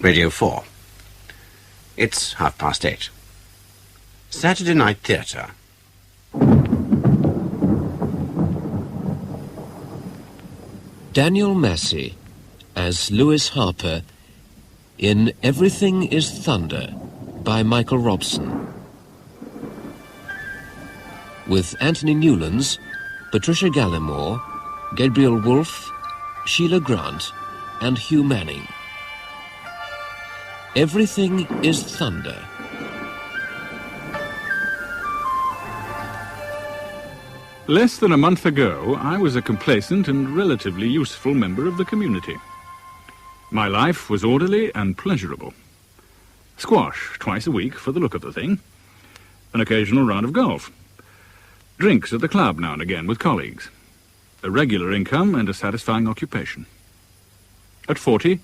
Radio 4. It's 8:30. Saturday Night Theatre. Daniel Massey as Lewis Harper in Everything is Thunder by Michael Robson. With Anthony Newlands, Patricia Gallimore, Gabriel Wolfe, Sheila Grant and Hugh Manning. Everything is Thunder. Less than a month ago, I was a complacent and relatively useful member of the community. My life was orderly and pleasurable. Squash twice a week for the look of the thing. An occasional round of golf. Drinks at the club now and again with colleagues. A regular income and a satisfying occupation. At 40,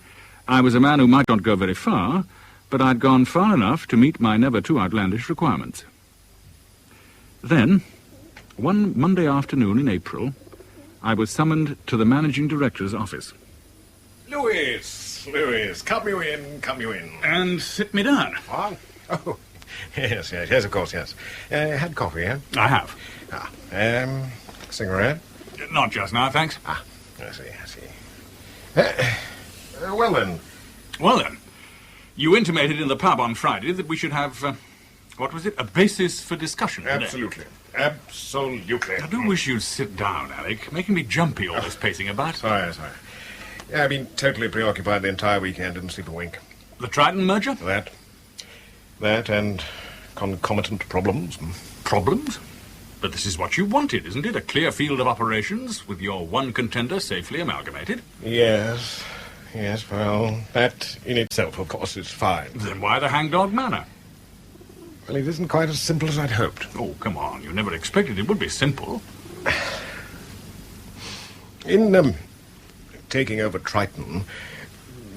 I was a man who might not go very far, but I'd gone far enough to meet my never too outlandish requirements. Then, one Monday afternoon in April, I was summoned to the managing director's office. Louis, come you in. And sit me down. Oh, yes, of course, yes. Had coffee, eh? I have. Cigarette? Not just now, thanks. I see. Well then, you intimated in the pub on Friday that we should have, a basis for discussion today. Absolutely. I do wish you'd sit down, Alec. Making me jumpy, all this pacing about. Sorry. Yeah, I've been totally preoccupied the entire weekend, didn't sleep a wink. The Triton merger? That and concomitant problems. Problems? But this is what you wanted, isn't it? A clear field of operations, with your one contender safely amalgamated? Yes, well, that in itself, of course, is fine. Then why the hangdog manner? Well, it isn't quite as simple as I'd hoped. Oh, come on, you never expected it would be simple. In, taking over Triton,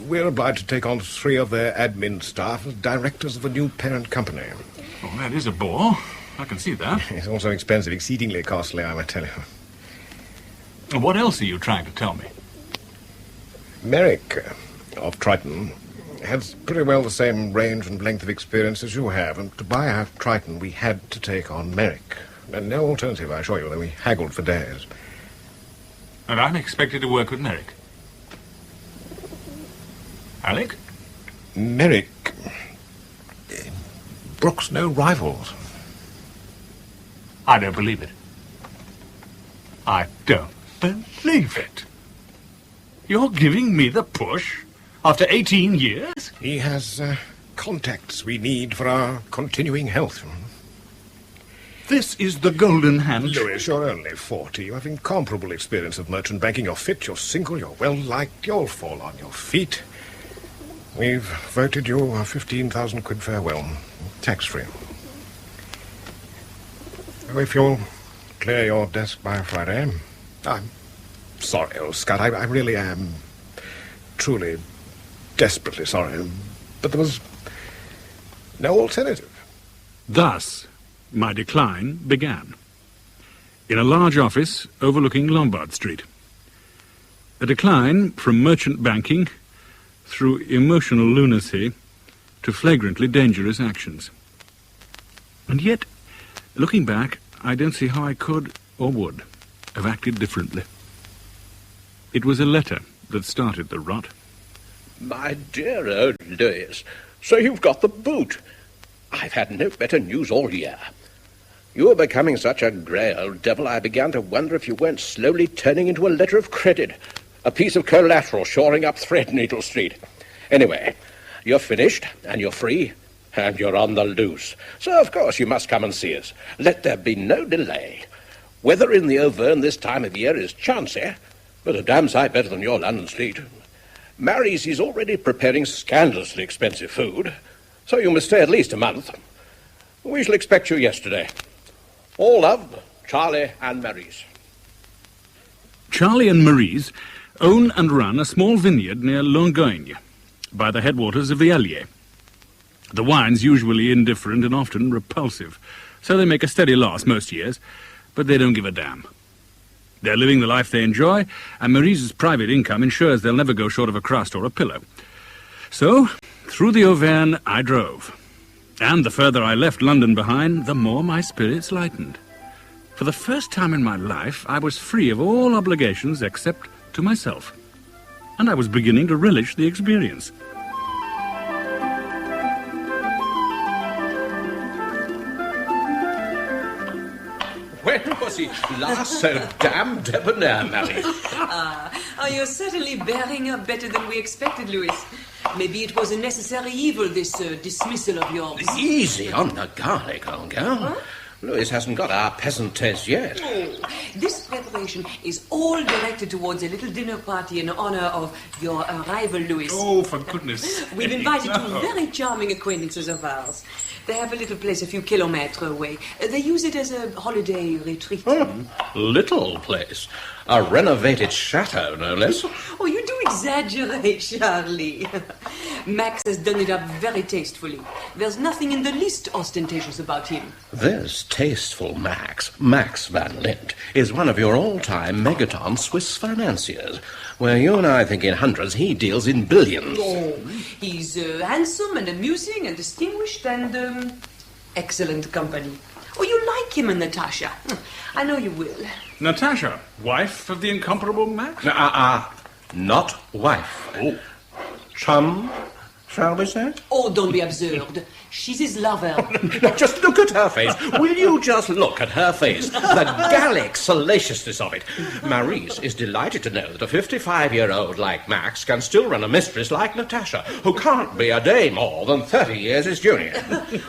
we're obliged to take on 3 of their admin staff as directors of a new parent company. Oh, that is a bore. I can see that. It's also expensive, exceedingly costly, I must tell you. What else are you trying to tell me? Merrick, of Triton, has pretty well the same range and length of experience as you have, and to buy out Triton, we had to take on Merrick. And no alternative, I assure you, though we haggled for days. And I'm expected to work with Merrick. Alec? Merrick brooks no rivals. I don't believe it. I don't believe it. You're giving me the push after 18 years? He has contacts we need for our continuing health. This is the golden hand. Louis, you're only 40. You have incomparable experience of merchant banking. You're fit, you're single, you're well-liked. You'll fall on your feet. We've voted you a 15,000 quid farewell, tax-free. If you'll clear your desk by Friday. I'm sorry, old Scott. I really am truly, desperately sorry. But there was no alternative. Thus, my decline began. In a large office overlooking Lombard Street. A decline from merchant banking through emotional lunacy to flagrantly dangerous actions. And yet, looking back, I don't see how I could, or would, have acted differently. It was a letter that started the rot. My dear old Louis, so you've got the boot. I've had no better news all year. You were becoming such a grey old devil, I began to wonder if you weren't slowly turning into a letter of credit, a piece of collateral shoring up Threadneedle Street. Anyway, you're finished, and you're free, and you're on the loose. So, of course, you must come and see us. Let there be no delay. Weather in the Auvergne this time of year is chancy, but a damn sight better than your London street. Mary's is already preparing scandalously expensive food, so you must stay at least a month. We shall expect you yesterday. All love, Charlie and Mary's. Charlie and Mary's own and run a small vineyard near Longogne, by the headwaters of the Allier. The wine's usually indifferent and often repulsive, so they make a steady loss most years, but they don't give a damn. They're living the life they enjoy, and Mary's private income ensures they'll never go short of a crust or a pillow. So, Through the Auvergne I drove. And the further I left London behind, the more my spirits lightened. For the first time in my life, I was free of all obligations except to myself. And I was beginning to relish the experience. When was he last so damn debonair, Marion? You're certainly bearing up better than we expected, Louis. Maybe it was a necessary evil, this dismissal of yours. Easy on the garlic, old girl. Huh? Louis hasn't got our peasant taste yet. Oh, this preparation is all directed towards a little dinner party in honor of your arrival, Louis. Oh, for goodness sake. We've invited two very charming acquaintances of ours. They have a little place a few kilometers away. They use it as a holiday retreat. Little place. A renovated chateau, no less. Oh, you do exaggerate, Charlie. Max has done it up very tastefully. There's nothing in the least ostentatious about him. This tasteful Max Van Lint, is one of your all-time megaton Swiss financiers. Where you and I think in hundreds, he deals in billions. Oh, he's handsome and amusing and distinguished and excellent company. Oh, you like him and Natasha. I know you will. Natasha, wife of the incomparable Max? Not wife. Oh. Chum, shall we say? Oh, don't be absurd. She's his lover. Just look at her face. Will you just look at her face? The Gallic salaciousness of it. Maurice is delighted to know that a 55-year-old like Max can still run a mistress like Natasha, who can't be a day more than 30 years his junior.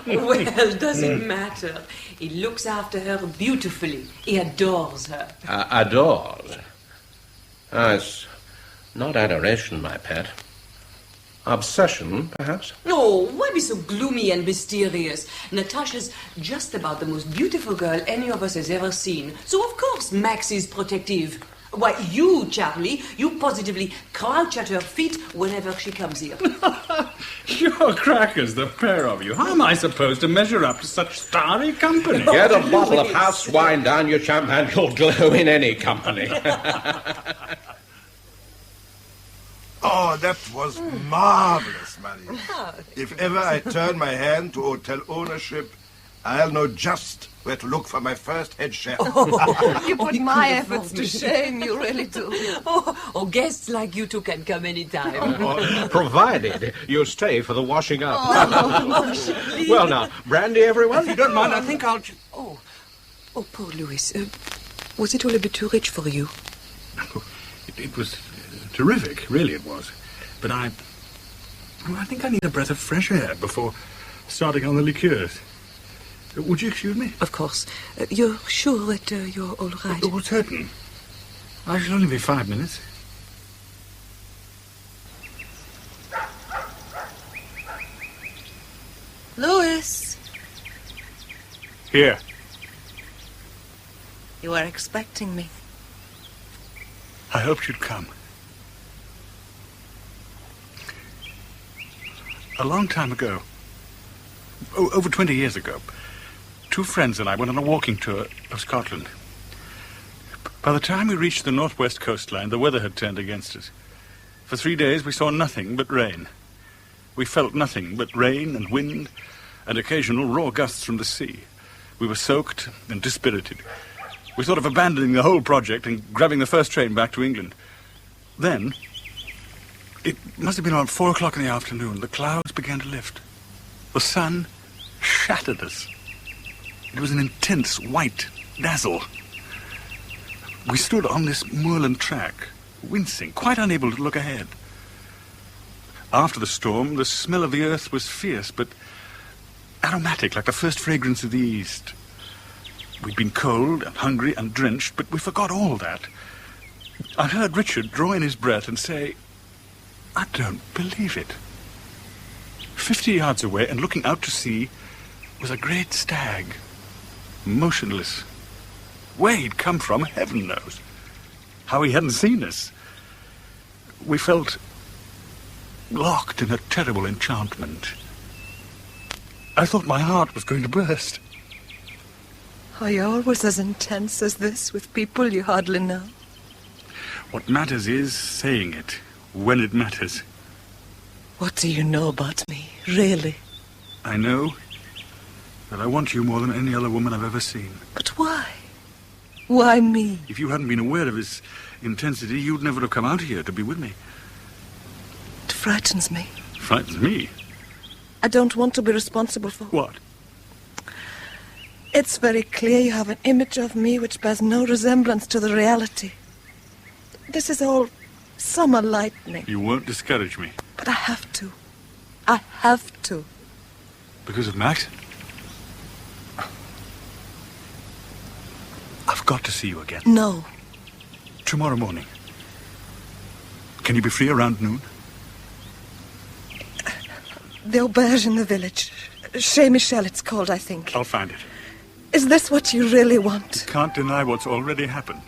Well, doesn't matter. He looks after her beautifully. He adores her. Adores? It's not adoration, my pet. Obsession, perhaps? Oh, why be so gloomy and mysterious? Natasha's just about the most beautiful girl any of us has ever seen. So, of course, Max is protective. Why, you, Charlie, you positively crouch at her feet whenever she comes here. You're crackers, the pair of you. How am I supposed to measure up to such starry company? Get a bottle of house wine down your chump and you'll glow in any company. Oh, that was marvelous, Marion. If ever I turn my hand to hotel ownership, I'll know just where to look for my first head chef. You put my efforts to shame, you really do. Oh, guests like you two can come anytime. Provided you stay for the washing up. Well, now, brandy, everyone? If you don't mind, I think I'll... Oh, poor Louis. Was it all a bit too rich for you? It was terrific, really it was. But I think I need a breath of fresh air before starting on the liqueurs. Would you excuse me? Of course. You're sure that you're all right? Oh, certain. I shall only be 5 minutes. Louis. Here. You were expecting me. I hoped you'd come. A long time ago, over 20 years ago, two friends and I went on a walking tour of Scotland. By the time we reached the northwest coastline, the weather had turned against us. For 3 days, we saw nothing but rain. We felt nothing but rain and wind and occasional raw gusts from the sea. We were soaked and dispirited. We thought of abandoning the whole project and grabbing the first train back to England. Then, it must have been around 4 o'clock in the afternoon, the clouds began to lift. The sun shattered us. It was an intense white dazzle. We stood on this moorland track, wincing, quite unable to look ahead. After the storm, the smell of the earth was fierce, but aromatic, like the first fragrance of the east. We'd been cold and hungry and drenched, but we forgot all that. I heard Richard draw in his breath and say, "I don't believe it." 50 yards away and looking out to sea was a great stag, motionless. Where he'd come from, heaven knows. How he hadn't seen us. We felt locked in a terrible enchantment. I thought my heart was going to burst. Are you always as intense as this with people you hardly know? What matters is saying it when it matters. What do you know about me, really? I know that I want you more than any other woman I've ever seen. But why? Why me? If you hadn't been aware of his intensity, you'd never have come out here to be with me. It frightens me. Frightens me? I don't want to be responsible for... What? It's very clear you have an image of me which bears no resemblance to the reality. This is all summer lightning. You won't discourage me. But I have to. I have to. Because of Max? I've got to see you again. No. Tomorrow morning. Can you be free around noon? The auberge in the village. Chez Michel it's called, I think. I'll find it. Is this what you really want? You can't deny what's already happened.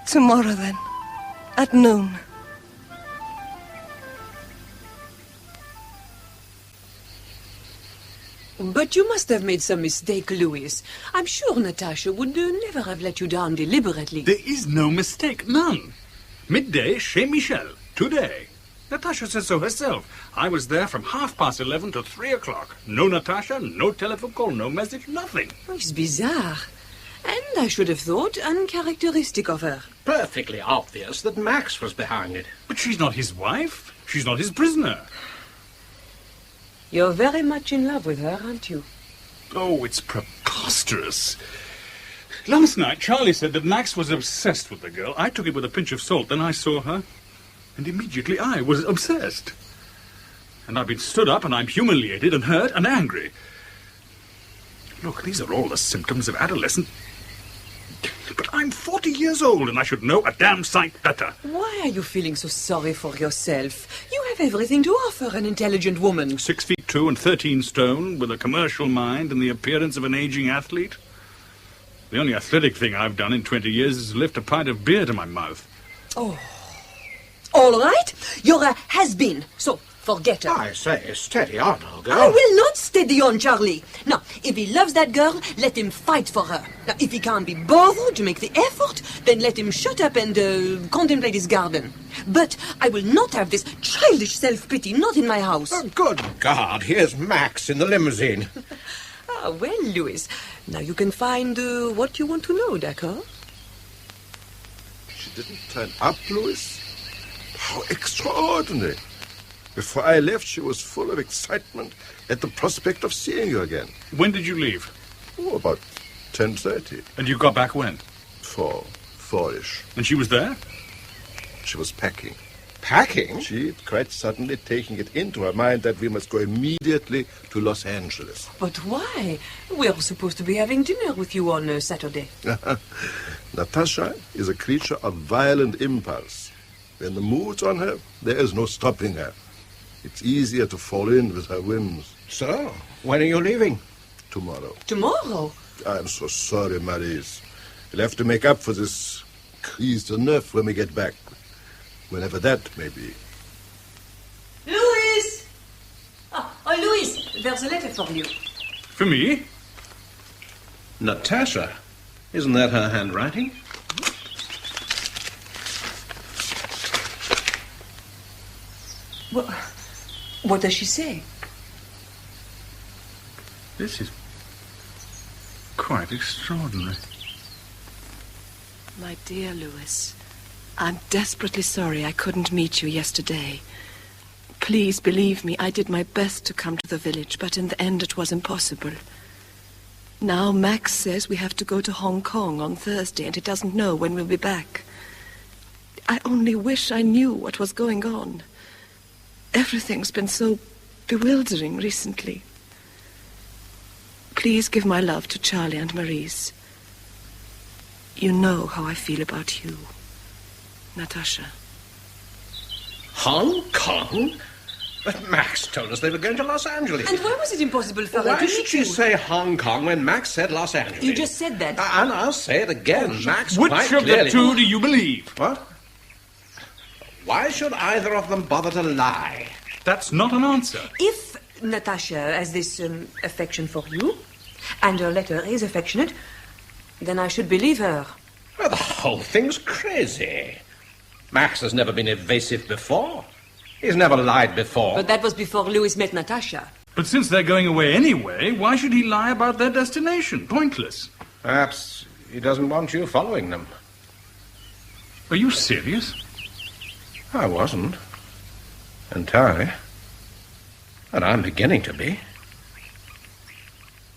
Tomorrow, then. At noon. But you must have made some mistake, Louis. I'm sure Natasha would never have let you down deliberately. There is no mistake, none. Midday, chez Michel, today. Natasha said so herself. I was there from 11:30 to 3 o'clock. No Natasha, no telephone call, no message, nothing. Oh, it's bizarre. And I should have thought uncharacteristic of her. Perfectly obvious that Max was behind it. But she's not his wife. She's not his prisoner. You're very much in love with her, aren't you? Oh, it's preposterous. Last night, Charlie said that Max was obsessed with the girl. I took it with a pinch of salt. Then I saw her, and immediately I was obsessed. And I've been stood up, and I'm humiliated and hurt and angry. Look, these are all the symptoms of adolescent... But I'm 40 years old, and I should know a damn sight better. Why are you feeling so sorry for yourself? You have everything to offer an intelligent woman. 6'2" and 13 stone, with a commercial mind and the appearance of an aging athlete. The only athletic thing I've done in 20 years is lift a pint of beer to my mouth. Oh. All right. You're a has-been, so forget her. I say, steady on, old girl. I will not steady on, Charlie. Now, if he loves that girl, let him fight for her. Now, if he can't be bothered to make the effort, then let him shut up and contemplate his garden. But I will not have this childish self-pity, not in my house. Oh, good God, here's Max in the limousine. Ah, well, Louis, now you can find what you want to know, d'accord? She didn't turn up, Louis? How extraordinary. Before I left, she was full of excitement at the prospect of seeing you again. When did you leave? Oh, about 10:30. And you got back when? 4-ish. And she was there? She was packing. Packing? She'd quite suddenly taken it into her mind that we must go immediately to Los Angeles. But why? We're supposed to be having dinner with you on Saturday. Natasha is a creature of violent impulse. When the mood's on her, there is no stopping her. It's easier to fall in with her whims. So, when are you leaving? Tomorrow. Tomorrow? I'm so sorry, Maurice. We'll have to make up for this crise de neuf when we get back. Whenever that may be. Louis! Oh, Louis, there's a letter for you. For me? Natasha? Isn't that her handwriting? What does she say? This is quite extraordinary. My dear Louis, I'm desperately sorry I couldn't meet you yesterday. Please believe me, I did my best to come to the village, but in the end it was impossible. Now Max says we have to go to Hong Kong on Thursday, and he doesn't know when we'll be back. I only wish I knew what was going on. Everything's been so bewildering recently. Please give my love to Charlie and Maurice. You know how I feel about you, Natasha. Hong Kong? But Max told us they were going to Los Angeles. And why was it impossible for her Why to should meet she you? say Hong Kong when Max said Los Angeles? You just said that. And I'll say it again. Max Which quite of clearly... the two do you believe? What? Why should either of them bother to lie? That's not an answer. If Natasha has this affection for you, and her letter is affectionate, then I should believe her. Well, the whole thing's crazy. Max has never been evasive before. He's never lied before. But that was before Louis met Natasha. But since they're going away anyway, why should he lie about their destination? Pointless. Perhaps he doesn't want you following them. Are you serious? I wasn't. Entirely. And I'm beginning to be.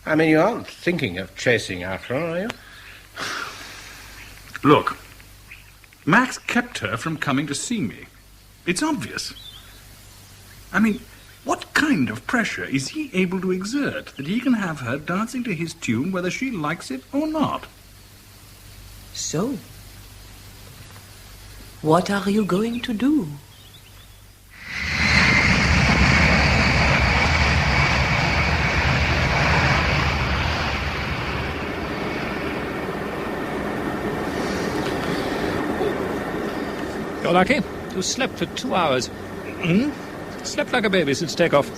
I mean, you aren't thinking of chasing after her, are you? Look, Max kept her from coming to see me. It's obvious. I mean, what kind of pressure is he able to exert that he can have her dancing to his tune whether she likes it or not? So, what are you going to do? You're lucky. You slept for 2 hours. Slept like a baby since takeoff.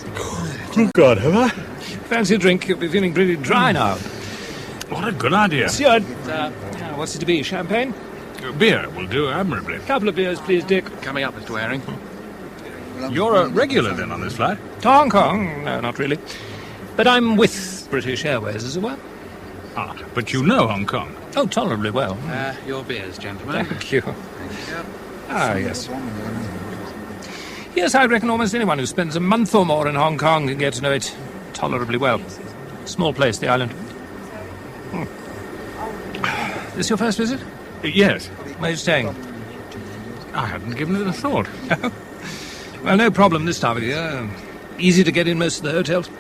Oh, God, have I? Fancy a drink. You'll be feeling pretty dry now. What a good idea. Steward, what's it to be? Champagne? Beer will do admirably. Couple of beers, please, Dick. Coming up, Mr. Waring. You're a regular then on this flight? To Hong Kong? No, not really. But I'm with British Airways, as it were. Ah, but you know Hong Kong. Oh, tolerably well. Your beers, gentlemen. Thank you. Ah, yes. Yes, I reckon almost anyone who spends a month or more in Hong Kong can get to know it tolerably well. Small place, the island. This your first visit? Yes. Where are you staying? I hadn't given it a thought. Well, no problem this time of year. Easy to get in most of the hotels.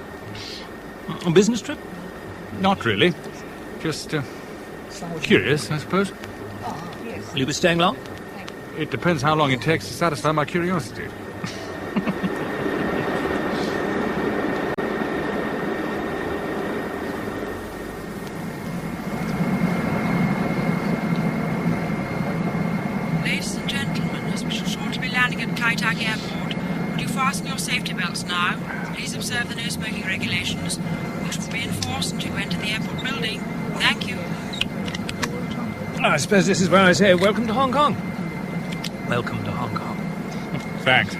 A business trip? Not really. Just curious, I suppose. Will you be staying long? It depends how long it takes to satisfy my curiosity. Ladies and gentlemen, as we shall shortly be landing at Kai-Tak Airport, would you fasten your safety belts now? Please observe the no-smoking regulations, which will be enforced until you enter the airport building. Thank you. I suppose this is where I say welcome to Hong Kong. Welcome to Hong Kong. Thanks.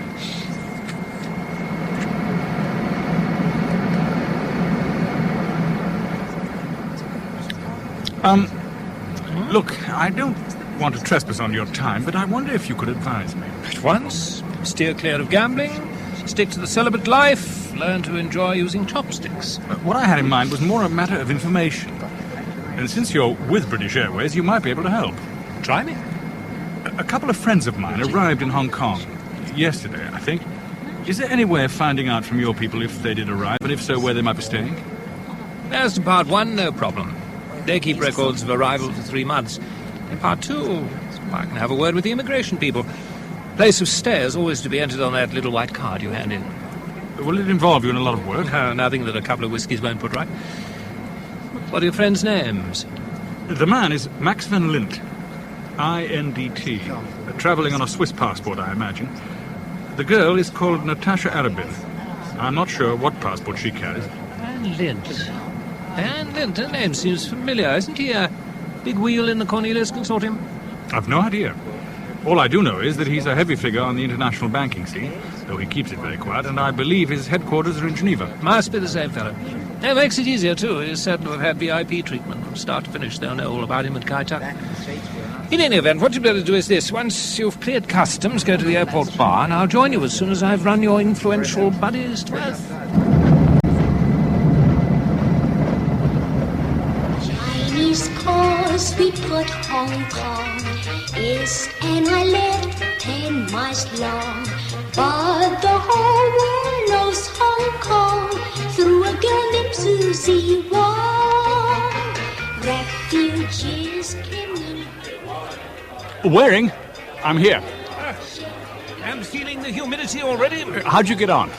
Look, I don't want to trespass on your time, but I wonder if you could advise me. At once, steer clear of gambling, stick to the celibate life, learn to enjoy using chopsticks. What I had in mind was more a matter of information. And since you're with British Airways, you might be able to help. Try me. A couple of friends of mine arrived in Hong Kong yesterday, I think. Is there any way of finding out from your people if they did arrive, and if so, where they might be staying? As to part one, no problem. They keep records of arrival for 3 months. In part two, I can have a word with the immigration people. Place of stay is always to be entered on that little white card you hand in. Will it involve you in a lot of work? Nothing that a couple of whiskies won't put right. What are your friends' names? The man is Max van Lint. I-N-D-T. Travelling on a Swiss passport, I imagine. The girl is called Natasha Arabin. I'm not sure what passport she carries. Van Lint. Van Lint, her name seems familiar. Isn't he a big wheel in the Cornelius consortium? I've no idea. All I do know is that he's a heavy figure on the international banking scene, though he keeps it very quiet, and I believe his headquarters are in Geneva. Must be the same fellow. It makes it easier, too. He's certain to have had VIP treatment from start to finish. They'll know all about him at Kai-Tak. In any event, what you'd better do is this. Once you've cleared customs, go to the airport bar, and I'll join you as soon as I've run your influential buddies to earth. Chinese cause we put Hong Kong is an island 10 miles long, but the whole world knows Hong Kong through a girl named Susie Wong. Refugees came in. Waring, I'm here. I'm feeling the humidity already. How'd you get on?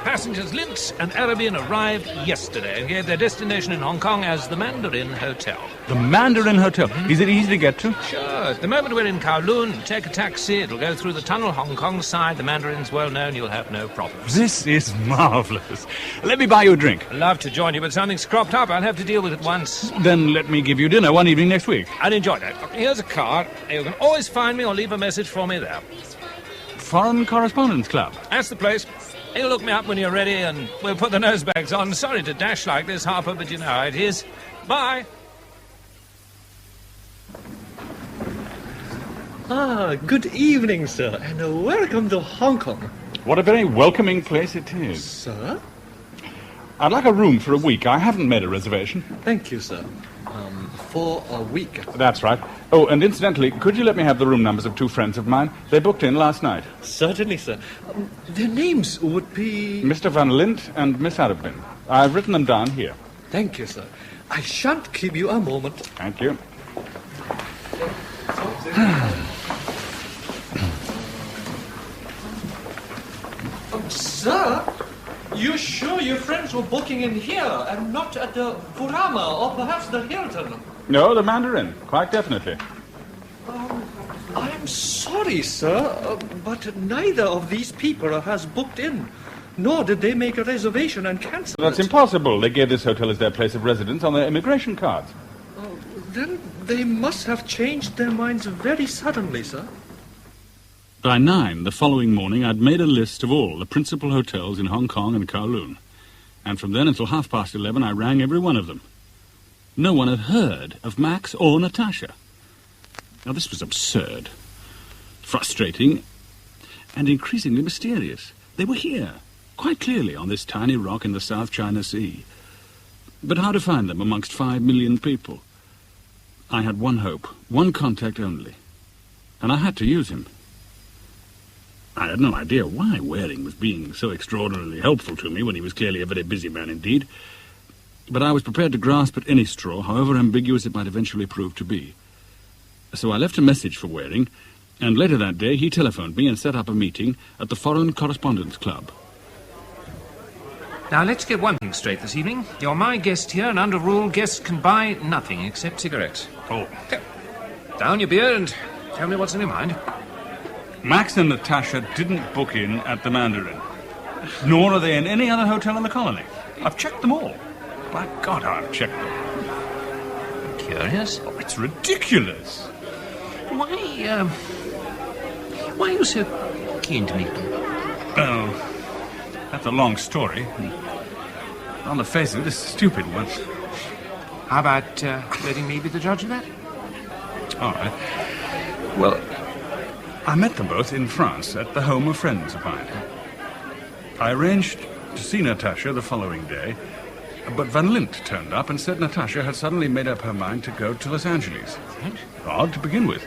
Passengers Lint and Arabian arrived yesterday and gave their destination in Hong Kong as the Mandarin Hotel. The Mandarin Hotel. Is it easy to get to? Sure. At the moment we're in Kowloon. Take a taxi. It'll go through the tunnel, Hong Kong side. The Mandarin's well known. You'll have no problems. This is marvellous. Let me buy you a drink. I'd love to join you, but something's cropped up. I'll have to deal with it once. Then let me give you dinner one evening next week. I'd enjoy that. Here's a card. You can always find me or leave a message for me there. Foreign Correspondence Club. That's the place. You look me up when you're ready and we'll put the nosebags on. Sorry to dash like this, Harper, but you know how it is. Bye. Good evening, sir, and welcome to Hong Kong. What a very welcoming place it is. Sir? I'd like a room for a week. I haven't made a reservation. Thank you, sir. For a week. That's right. Oh, and incidentally, could you let me have the room numbers of 2 friends of mine? They booked in last night. Certainly, sir. Their names would be... Mr. Van Lint and Miss Arabin. I've written them down here. Thank you, sir. I shan't keep you a moment. Thank you. Sir, you sure your friends were booking in here and not at the Furama or perhaps the Hilton? No, the Mandarin, quite definitely. I'm sorry, sir, but neither of these people has booked in, nor did they make a reservation and cancel That's it. impossible. They gave this hotel as their place of residence on their immigration cards. Then they must have changed their minds very suddenly, sir. By 9 the following morning, I'd made a list of all the principal hotels in Hong Kong and Kowloon. And from then until 11:30, I rang every one of them. No one had heard of Max or Natasha. Now, this was absurd, frustrating, and increasingly mysterious. They were here, quite clearly, on this tiny rock in the South China Sea. But how to find them amongst 5 million people? I had one hope, one contact only, and I had to use him. I had no idea why Waring was being so extraordinarily helpful to me when he was clearly a very busy man indeed. But I was prepared to grasp at any straw, however ambiguous it might eventually prove to be. So I left a message for Waring, and later that day he telephoned me and set up a meeting at the Foreign Correspondence Club. Now, let's get one thing straight this evening. You're my guest here, and under rule, guests can buy nothing except cigarettes. Oh. Down your beer and tell me what's in your mind. Max and Natasha didn't book in at the Mandarin, nor are they in any other hotel in the colony. I've checked them all. By God, I've checked them. Curious? Oh, it's ridiculous. Why are you so keen to meet them? Oh, that's a long story. On the face of it, a stupid one. How about letting me be the judge of that? All right. Well, I met them both in France at the home of friends of mine. I arranged to see Natasha the following day, but Van Lint turned up and said Natasha had suddenly made up her mind to go to Los Angeles. Odd to begin with.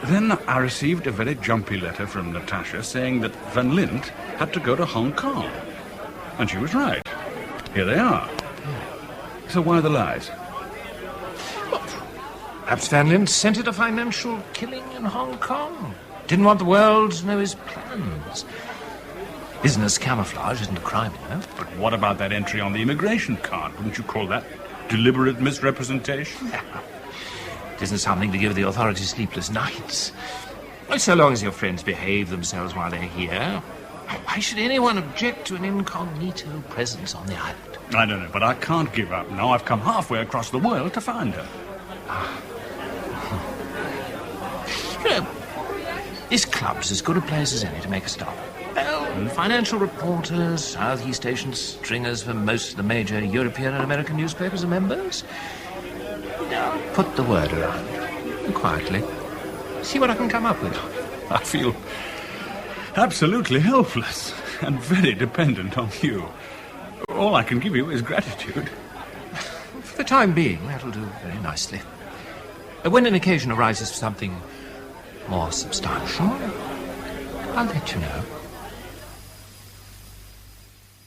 Then I received a very jumpy letter from Natasha saying that Van Lint had to go to Hong Kong. And she was right. Here they are. So why the lies? Perhaps Van Lint scented a financial killing in Hong Kong. Didn't want the world to know his plans. Business camouflage isn't a crime, you know. But what about that entry on the immigration card? Wouldn't you call that deliberate misrepresentation? It isn't something to give the authorities sleepless nights. Well, so long as your friends behave themselves while they're here, why should anyone object to an incognito presence on the island? I don't know, but I can't give up now. I've come halfway across the world to find her. You know, this club's as good a place as any to make a stop. Well, financial reporters, Southeast Asian stringers for most of the major European and American newspapers are members. Now, put the word around, and quietly. See what I can come up with. I feel absolutely helpless and very dependent on you. All I can give you is gratitude. For the time being, that'll do very nicely. When an occasion arises for something more substantial, I'll let you know.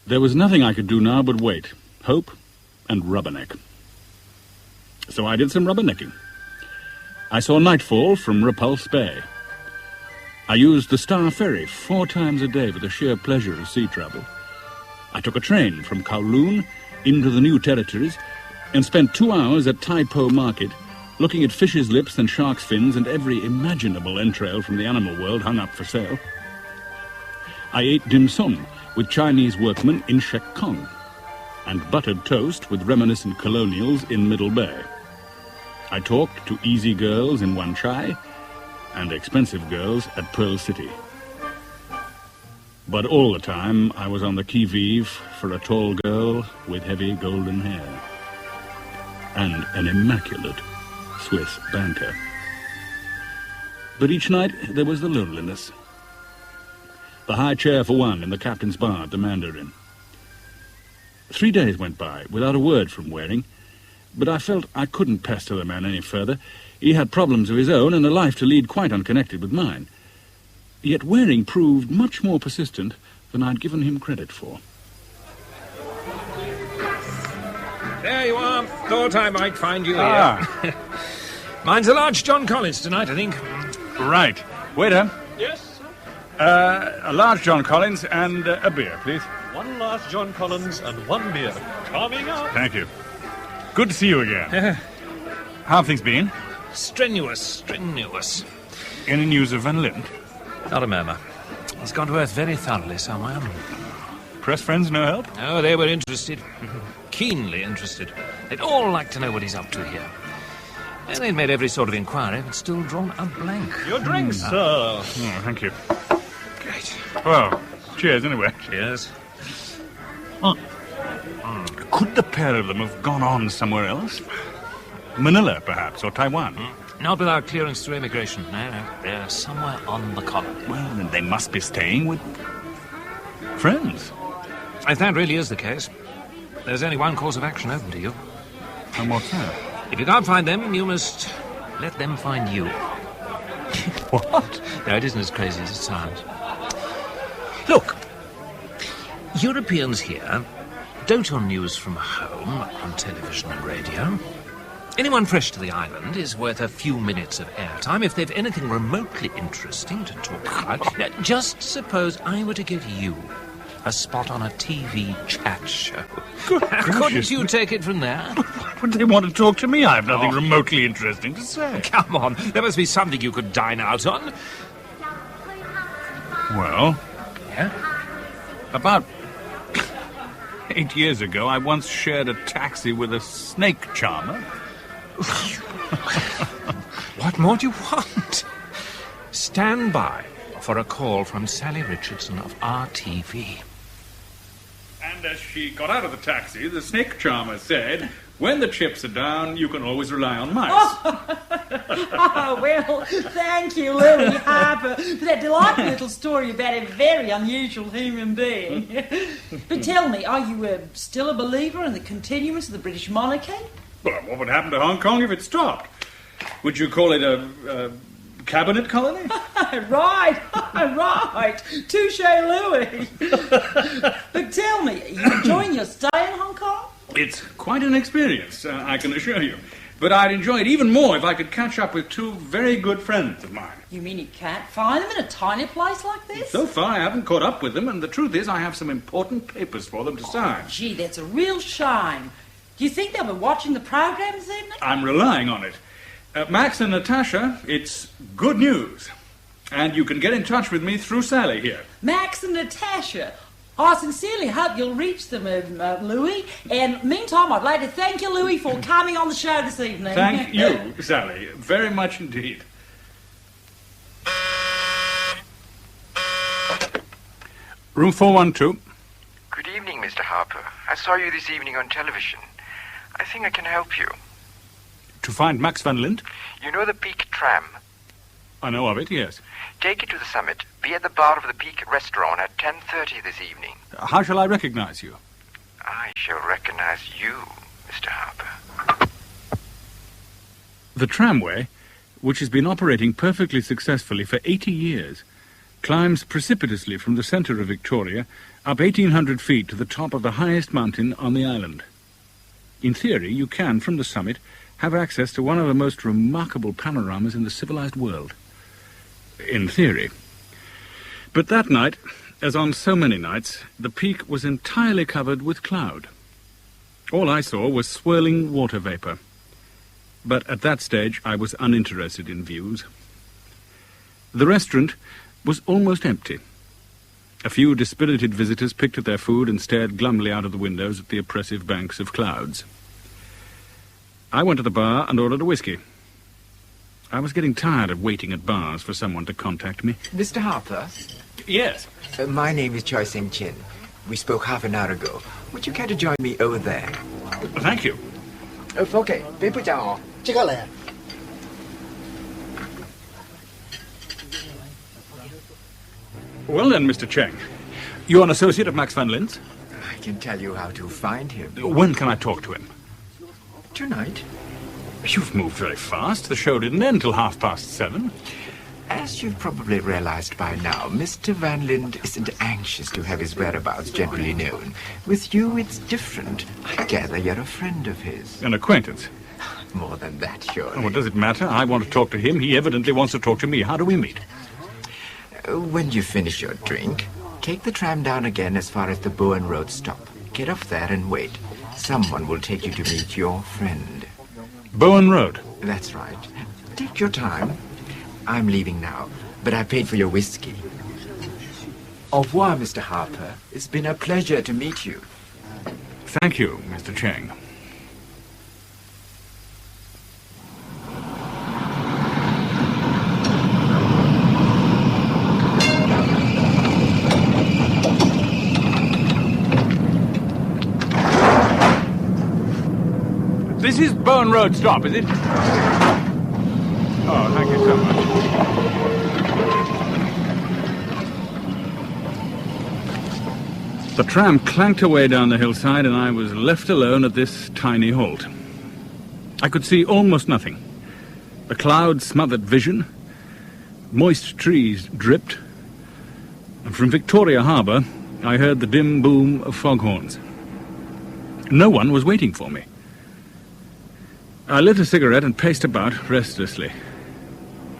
There was nothing I could do now but wait, hope, and rubberneck. So I did some rubbernecking. I saw nightfall from Repulse Bay. I used the Star Ferry 4 times a day for the sheer pleasure of sea travel. I took a train from Kowloon into the New Territories and spent 2 hours at Tai Po Market looking at fish's lips and shark's fins and every imaginable entrail from the animal world hung up for sale. I ate dim sum with Chinese workmen in Shek Kong and buttered toast with reminiscent colonials in Middle Bay. I talked to easy girls in Wan Chai and expensive girls at Pearl City. But all the time, I was on the qui-vive for a tall girl with heavy golden hair. And an immaculate Swiss banker. But each night, there was the loneliness. The high chair for one in the captain's bar at the Mandarin. 3 days went by without a word from Waring, but I felt I couldn't pester the man any further. He had problems of his own and a life to lead quite unconnected with mine. Yet Waring proved much more persistent than I'd given him credit for. There you are. Thought I might find you here. Mine's a large John Collins tonight, I think. Right. Waiter. Yes, sir? A large John Collins and a beer, please. One large John Collins and one beer. Coming up. Thank you. Good to see you again. How have things been? Strenuous. Any news of Van Lint? Not a murmur. He's gone to earth very thoroughly somewhere. Press friends no help? Oh, they were interested. Keenly interested. They'd all like to know what he's up to here. And they'd made every sort of inquiry, but still drawn a blank. Your drink, sir. Oh, thank you. Great. Well, cheers anyway. Cheers. Could the pair of them have gone on somewhere else? Manila, perhaps, or Taiwan? Not without clearance through immigration. No. They're somewhere on the colony. Well, then they must be staying with friends. If that really is the case, there's only one course of action open to you. And what's that? If you can't find them, you must let them find you. What? No, it isn't as crazy as it sounds. Look, Europeans here dote on news from home, on television and radio. Anyone fresh to the island is worth a few minutes of airtime if they've anything remotely interesting to talk about. Now, just suppose I were to give you a spot on a TV chat show. Couldn't you take it from there? Why would they want to talk to me? I have nothing remotely interesting to say. Come on, there must be something you could dine out on. Well... Yeah? About 8 years ago, I once shared a taxi with a snake charmer. What more do you want? Stand by for a call from Sally Richardson of RTV. And as she got out of the taxi, the snake charmer said, "When the chips are down, you can always rely on mice." Oh, well, thank you, Louis Harper, for that delightful little story about a very unusual human being. But tell me, are you still a believer in the continuance of the British monarchy? Well, what would happen to Hong Kong if it stopped? Would you call it a cabinet colony? Right. Touche, Louis. But tell me, are you enjoying your stay in Hong Kong? It's quite an experience, I can assure you. But I'd enjoy it even more if I could catch up with two very good friends of mine. You mean you can't find them in a tiny place like this? So far, I haven't caught up with them, and the truth is I have some important papers for them to sign. Gee, that's a real shame. Do you think they'll be watching the program this evening? I'm relying on it. Max and Natasha, it's good news. And you can get in touch with me through Sally here. Max and Natasha. I sincerely hope you'll reach them, Louis. And meantime, I'd like to thank you, Louis, for coming on the show this evening. Thank you, Sally, very much indeed. Room 412. Good evening, Mr. Harper. I saw you this evening on television. I think I can help you. To find Max Van Lint? You know the Peak tram? I know of it, yes. Take it to the summit. Be at the bar of the Peak restaurant at 10:30 this evening. How shall I recognize you? I shall recognize you, Mr. Harper. The tramway, which has been operating perfectly successfully for 80 years, climbs precipitously from the centre of Victoria up 1,800 feet to the top of the highest mountain on the island. In theory, you can, from the summit, have access to one of the most remarkable panoramas in the civilized world. In theory. But that night, as on so many nights, the peak was entirely covered with cloud. All I saw was swirling water vapour. But at that stage, I was uninterested in views. The restaurant was almost empty. A few dispirited visitors picked at their food and stared glumly out of the windows at the oppressive banks of clouds. I went to the bar and ordered a whiskey. I was getting tired of waiting at bars for someone to contact me. Mr. Harper? Yes? My name is Choi Seng-chin. We spoke half an hour ago. Would you care to join me over there? Thank you. 夫妻，别不讲哦，即刻嚟。Well then, Mr. Cheng, you're an associate of Max van Lint's? I can tell you how to find him. When can I talk to him? Tonight. You've moved very fast. The show didn't end till 7:30. As you've probably realized by now, Mr. Van Lint isn't anxious to have his whereabouts generally known. With you, it's different. I gather you're a friend of his. An acquaintance? More than that, surely. Well, does it matter? I want to talk to him. He evidently wants to talk to me. How do we meet? When you finish your drink, take the tram down again as far as the Bowen Road stop. Get off there and wait. Someone will take you to meet your friend. Bowen Road? That's right. Take your time. I'm leaving now, but I paid for your whiskey. Au revoir, Mr. Harper. It's been a pleasure to meet you. Thank you, Mr. Cheng. This is Bowen Road stop, is it? Oh, thank you so much. The tram clanked away down the hillside and I was left alone at this tiny halt. I could see almost nothing. The clouds smothered vision. Moist trees dripped. And from Victoria Harbour, I heard the dim boom of foghorns. No one was waiting for me. I lit a cigarette and paced about restlessly.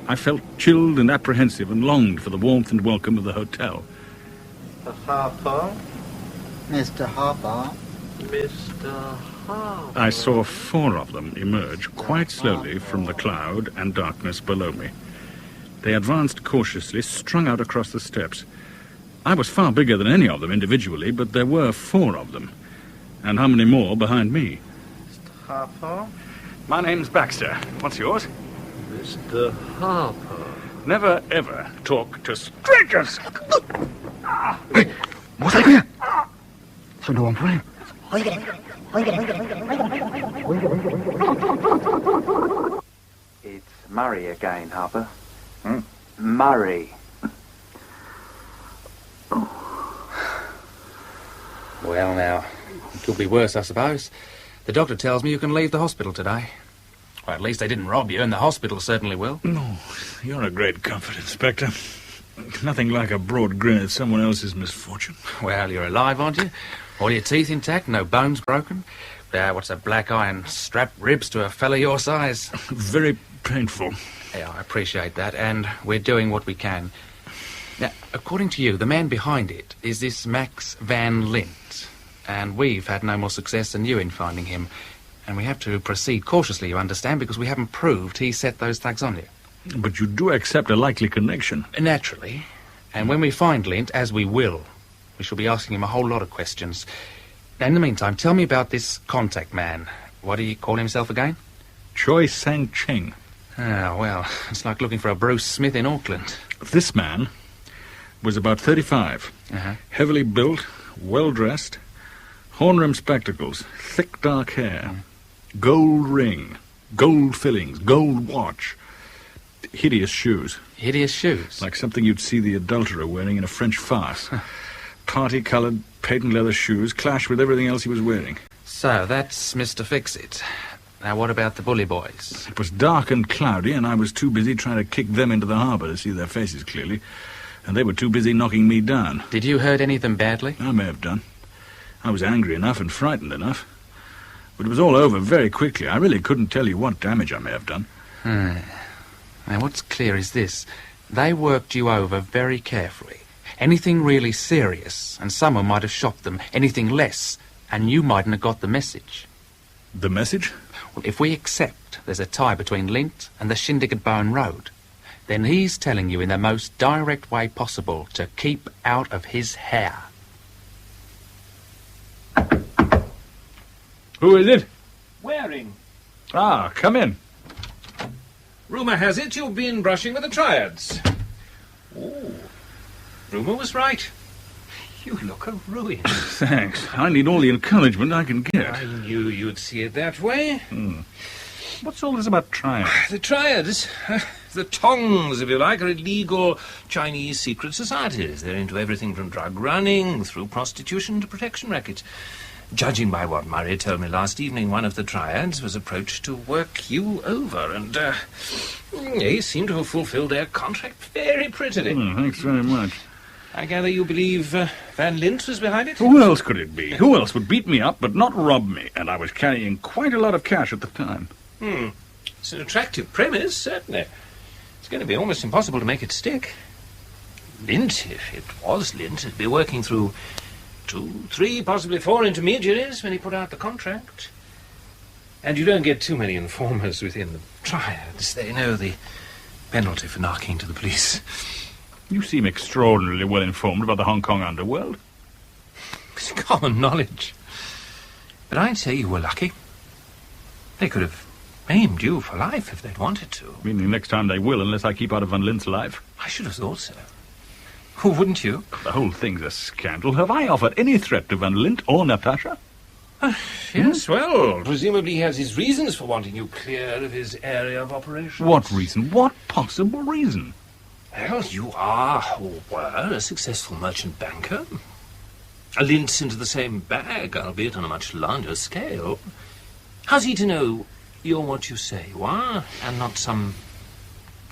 I felt chilled and apprehensive and longed for the warmth and welcome of the hotel. Mr. Harper? Mr. Harper? Mr. Harper? I saw 4 of them emerge quite slowly from the cloud and darkness below me. They advanced cautiously, strung out across the steps. I was far bigger than any of them individually, but there were 4 of them. And how many more behind me? Mr. Harper? My name's Baxter. What's yours? Mr. Harper. Never, ever talk to strangers. Hey, what's that? So no one playing. It's Murray again, Harper. Murray. Well, now, it could be worse, I suppose. The doctor tells me you can leave the hospital today. Or at least they didn't rob you, and the hospital certainly will. No, you're a great comfort, Inspector. Nothing like a broad grin at someone else's misfortune. Well, you're alive, aren't you? All your teeth intact, no bones broken. What's a black eye and strapped ribs to a fellow your size? Very painful. Yeah, I appreciate that, and we're doing what we can. Now, according to you, the man behind it is this Max van Lint. And we've had no more success than you in finding him. And we have to proceed cautiously, you understand, because we haven't proved he set those thugs on you. But you do accept a likely connection. Naturally. And when we find Lint, as we will, we shall be asking him a whole lot of questions. Now, in the meantime, tell me about this contact man. What do you call himself again? Choi Sang-cheng. Ah, well, it's like looking for a Bruce Smith in Auckland. This man was about 35. Heavily built, well-dressed, horn-rimmed spectacles, thick dark hair, gold ring, gold fillings, gold watch, hideous shoes. Hideous shoes? Like something you'd see the adulterer wearing in a French farce. Party-coloured, patent leather shoes clash with everything else he was wearing. So, that's Mr. Fix-It. Now, what about the bully boys? It was dark and cloudy, and I was too busy trying to kick them into the harbour to see their faces clearly, and they were too busy knocking me down. Did you hurt any of them badly? I may have done. I was angry enough and frightened enough. But it was all over very quickly. I really couldn't tell you what damage I may have done. Now, what's clear is this. They worked you over very carefully. Anything really serious, and someone might have shot them. Anything less, and you mightn't have got the message. The message? Well, if we accept there's a tie between Lint and the shindig at Bowen Road, then he's telling you in the most direct way possible to keep out of his hair. Who is it? Waring. Ah, come in. Rumour has it you've been brushing with the triads. Oh, rumour was right. You look a ruin. Thanks. I need all the encouragement I can get. I knew you'd see it that way. What's all this about triads? The triads, the tongs, if you like, are illegal Chinese secret societies. They're into everything from drug running through prostitution to protection rackets. Judging by what Murray told me last evening, one of the triads was approached to work you over, and they seem to have fulfilled their contract very prettily. Thanks very much. I gather you believe Van Lint was behind it? Who else could it be? Who else would beat me up but not rob me? And I was carrying quite a lot of cash at the time. It's an attractive premise, certainly. It's going to be almost impossible to make it stick. Lint, if it was Lint, would be working through 2, 3, possibly 4 intermediaries when he put out the contract. And you don't get too many informers within the triads. They know the penalty for knocking to the police. You seem extraordinarily well informed about the Hong Kong underworld. It's common knowledge. But I'd say you were lucky. They could have maimed you for life if they'd wanted to. Meaning next time they will, unless I keep out of Van Lint's life. I should have thought so. Wouldn't you? The whole thing's a scandal. Have I offered any threat to Van Lint or Natasha? Yes, well, presumably he has his reasons for wanting you clear of his area of operations. What reason? What possible reason? Well, you are, or were, a successful merchant banker. A Lint into the same bag, albeit on a much larger scale. How's he to know you're what you say you are, and not some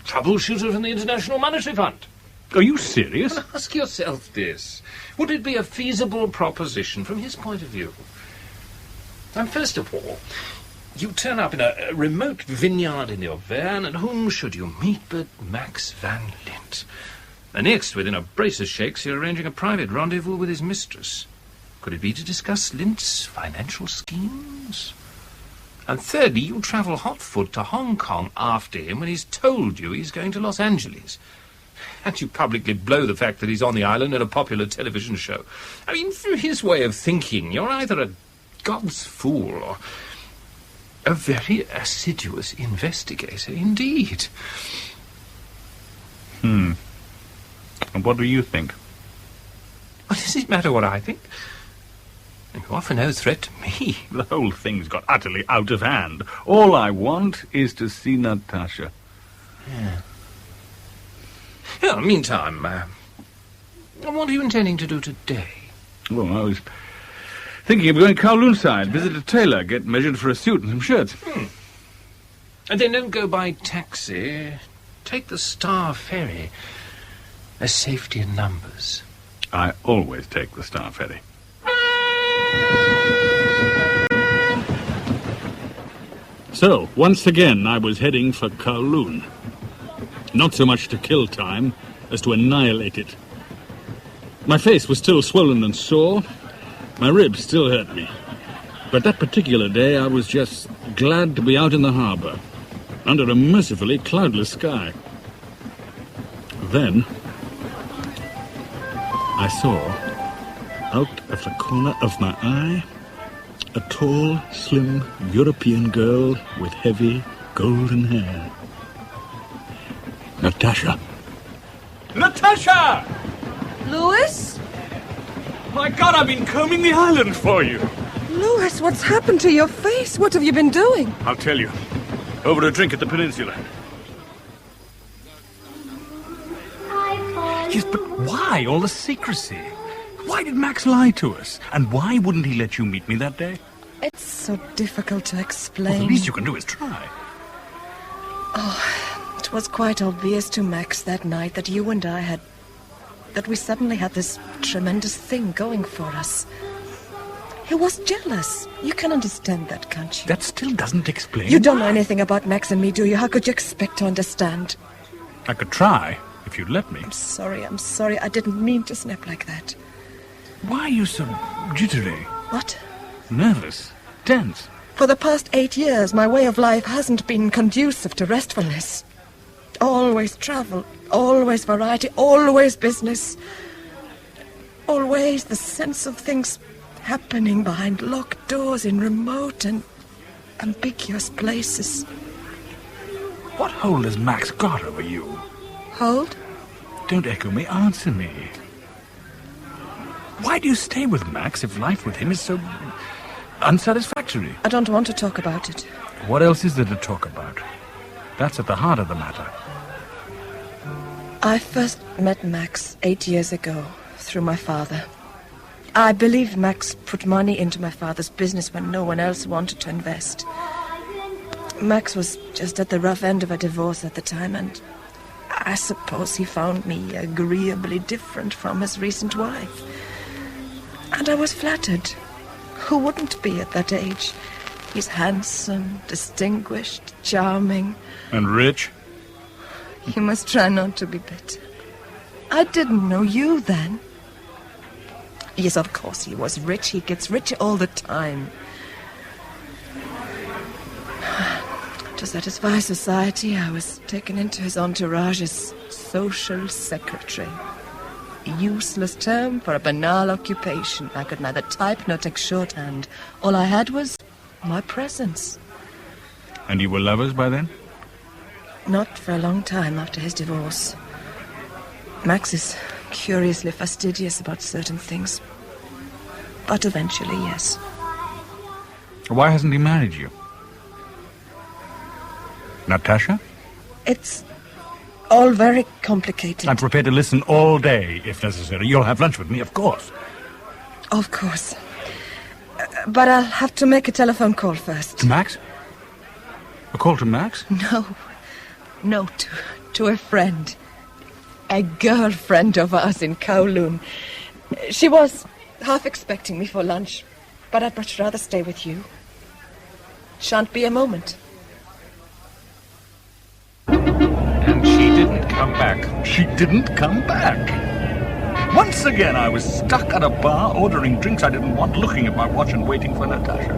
troubleshooter from the International Monetary Fund? Are you serious? Well, ask yourself this. Would it be a feasible proposition from his point of view? And first of all, you turn up in a remote vineyard in your van, and whom should you meet but Max Van Lint? And next, within a brace of shakes, you're arranging a private rendezvous with his mistress. Could it be to discuss Lint's financial schemes? And thirdly, you travel hotfoot to Hong Kong after him when he's told you he's going to Los Angeles. And you publicly blow the fact that he's on the island in a popular television show. I mean, from his way of thinking, you're either a God's fool or a very assiduous investigator indeed. And what do you think? What does it matter what I think? You offer no threat to me. The whole thing's got utterly out of hand. All I want is to see Natasha. Yeah. Well, meantime, what are you intending to do today? Well, I was thinking of going Kowloon side, visit a tailor, get measured for a suit and some shirts. And then don't go by taxi. Take the Star Ferry. There's safety in numbers. I always take the Star Ferry. So, once again, I was heading for Kowloon. Not so much to kill time as to annihilate it. My face was still swollen and sore. My ribs still hurt me. But that particular day, I was just glad to be out in the harbour, under a mercifully cloudless sky. Then, I saw, out of the corner of my eye, a tall, slim European girl with heavy, golden hair. Natasha. Natasha! Louis? My God, I've been combing the island for you. Louis, what's happened to your face? What have you been doing? I'll tell you. Over a drink at the peninsula. Yes, but why all the secrecy? Why did Max lie to us? And why wouldn't he let you meet me that day? It's so difficult to explain. Well, the least you can do is try. Oh, it was quite obvious to Max that night that you and I had... that we suddenly had this tremendous thing going for us. He was jealous. You can understand that, can't you? That still doesn't explain... You don't know anything about Max and me, do you? How could you expect to understand? I could try, if you'd let me. I'm sorry. I didn't mean to snap like that. Why are you so jittery? What? Nervous. Tense. For the past 8 years, my way of life hasn't been conducive to restfulness. Always travel, always variety, always business. Always the sense of things happening behind locked doors in remote and ambiguous places. What hold has Max got over you? Hold? Don't echo me, answer me. Why do you stay with Max if life with him is so unsatisfactory? I don't want to talk about it. What else is there to talk about? That's at the heart of the matter. I first met Max 8 years ago through my father. I believe Max put money into my father's business when no one else wanted to invest. Max was just at the rough end of a divorce at the time, and I suppose he found me agreeably different from his recent wife. And I was flattered. Who wouldn't be at that age? He's handsome, distinguished, charming. And rich? You must try not to be bitter. I didn't know you then. Yes, of course, he was rich. He gets richer all the time. To satisfy society, I was taken into his entourage as social secretary. A useless term for a banal occupation. I could neither type nor take shorthand. All I had was my presence. And you were lovers by then? Not for a long time after his divorce. Max is curiously fastidious about certain things. But eventually, yes. Why hasn't he married you? Natasha? It's all very complicated. I'm prepared to listen all day, if necessary. You'll have lunch with me, of course. Of course. But I'll have to make a telephone call first. To Max? A call to Max? No, to a friend. A girlfriend of ours in Kowloon. She was half expecting me for lunch, but I'd much rather stay with you. Shan't be a moment. And she didn't come back. She didn't come back. Once again, I was stuck at a bar, ordering drinks I didn't want, looking at my watch and waiting for Natasha.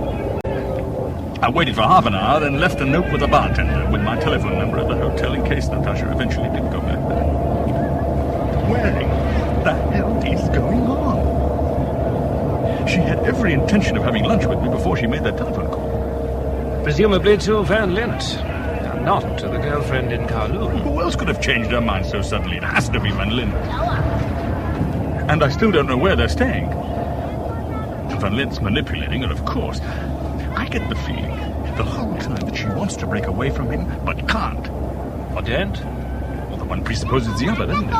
I waited for half an hour, then left a note with the bartender with my telephone number at the hotel in case Natasha eventually did go back there. Waring, what the hell is going on? She had every intention of having lunch with me before she made that telephone call. Presumably to Van Lint, and not to the girlfriend in Kowloon. Who else could have changed her mind so suddenly? It has to be Van Lint. And I still don't know where they're staying. Van Lint's manipulating her, of course. I get the feeling the whole time that she wants to break away from him, but can't. Or daren't? Well, the one presupposes the other, doesn't it?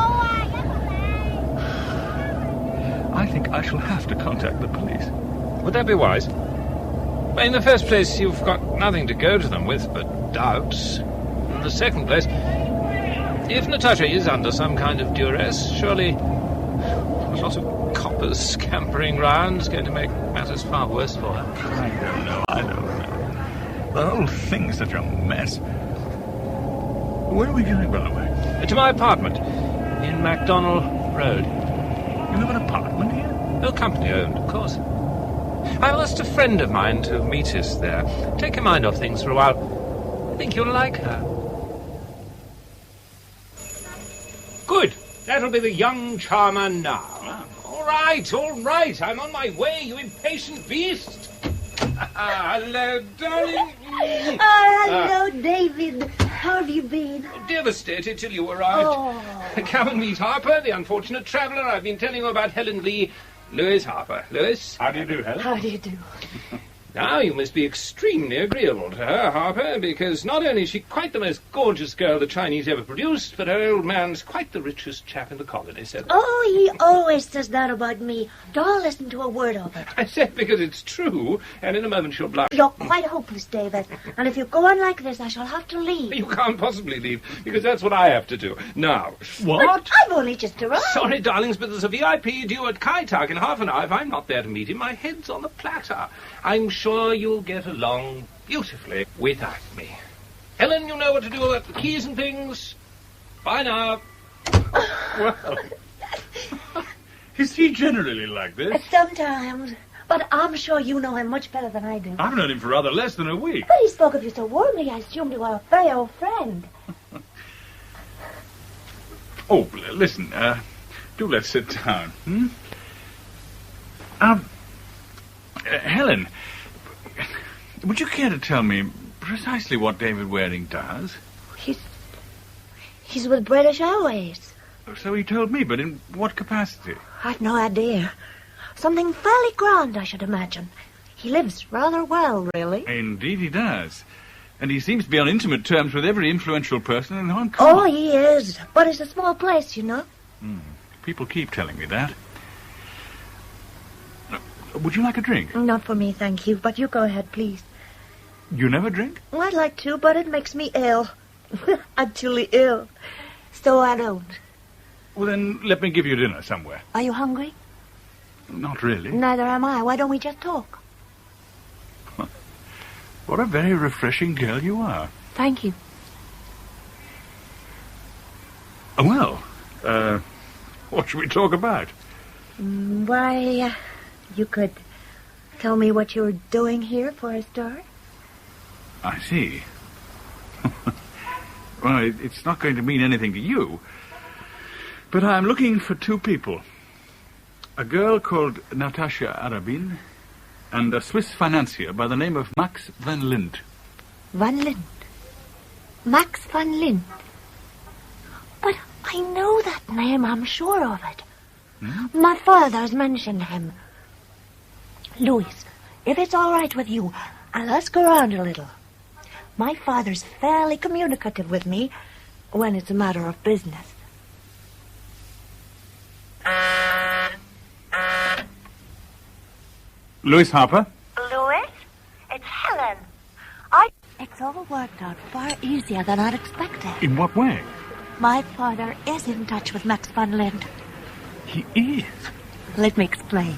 I think I shall have to contact the police. Would that be wise? Well, in the first place, you've got nothing to go to them with but doubts. In the second place, if Natasha is under some kind of duress, surely a lot of coppers scampering round is going to make matters far worse for her. I don't know. The whole thing's such a mess. Where are we going, by the way? To my apartment in MacDonald Road. You have an apartment here? Oh, company owned, of course. I asked a friend of mine to meet us there. Take your mind off things for a while. I think you'll like her. Good. That'll be the young charmer now. All right. I'm on my way, you impatient beast. Hello, darling. Hello, David. How have you been? Devastated till you arrived. Oh. Come and meet Harper, the unfortunate traveller. I've been telling you about Helen Lee. Louis Harper. Louis? How do you do, Helen? How do you do? Now, you must be extremely agreeable to her, Harper, because not only is she quite the most gorgeous girl the Chinese ever produced, but her old man's quite the richest chap in the colony, said. Oh, he always says that about me. Don't listen to a word of it. I said because it's true, and in a moment she'll blush. You're quite hopeless, David. And if you go on like this, I shall have to leave. You can't possibly leave, because that's what I have to do. Now, What? But I've only just arrived. Sorry, darlings, but there's a VIP due at Kai Tak in half an hour. If I'm not there to meet him, my head's on the platter. I'm sure you'll get along beautifully without me. Helen, you know what to do about the keys and things. Bye now. Well, is he generally like this? Sometimes. But I'm sure you know him much better than I do. I've known him for rather less than a week. But he spoke of you so warmly, I assumed you were a very old friend. Oh, listen, do let's sit down, Helen, would you care to tell me precisely what David Waring does? He's He's with British Airways. So he told me, but in what capacity? I've no idea. Something fairly grand, I should imagine. He lives rather well, really. Indeed he does. And he seems to be on intimate terms with every influential person in Hong Kong. Oh, he is. But it's a small place, you know. People keep telling me that. Would you like a drink? Not for me, thank you. But you go ahead, please. You never drink? I'd like to, but it makes me ill. Actually ill. So I don't. Well, then, let me give you dinner somewhere. Are you hungry? Not really. Neither am I. Why don't we just talk? What a very refreshing girl you are. Thank you. Well, what should we talk about? Why, you could tell me what you're doing here for a start? I see. Well, it's not going to mean anything to you. But I'm looking for two people. A girl called Natasha Arabin and a Swiss financier by the name of Max van Lint. Van Lint? Max van Lint? But I know that name, I'm sure of it. My father's mentioned him. Louis, if it's all right with you, I'll ask around a little. My father's fairly communicative with me when it's a matter of business. Louis Harper? Louis? It's Helen. It's all worked out far easier than I'd expected. In what way? My father is in touch with Max van Lint. He is? Let me explain.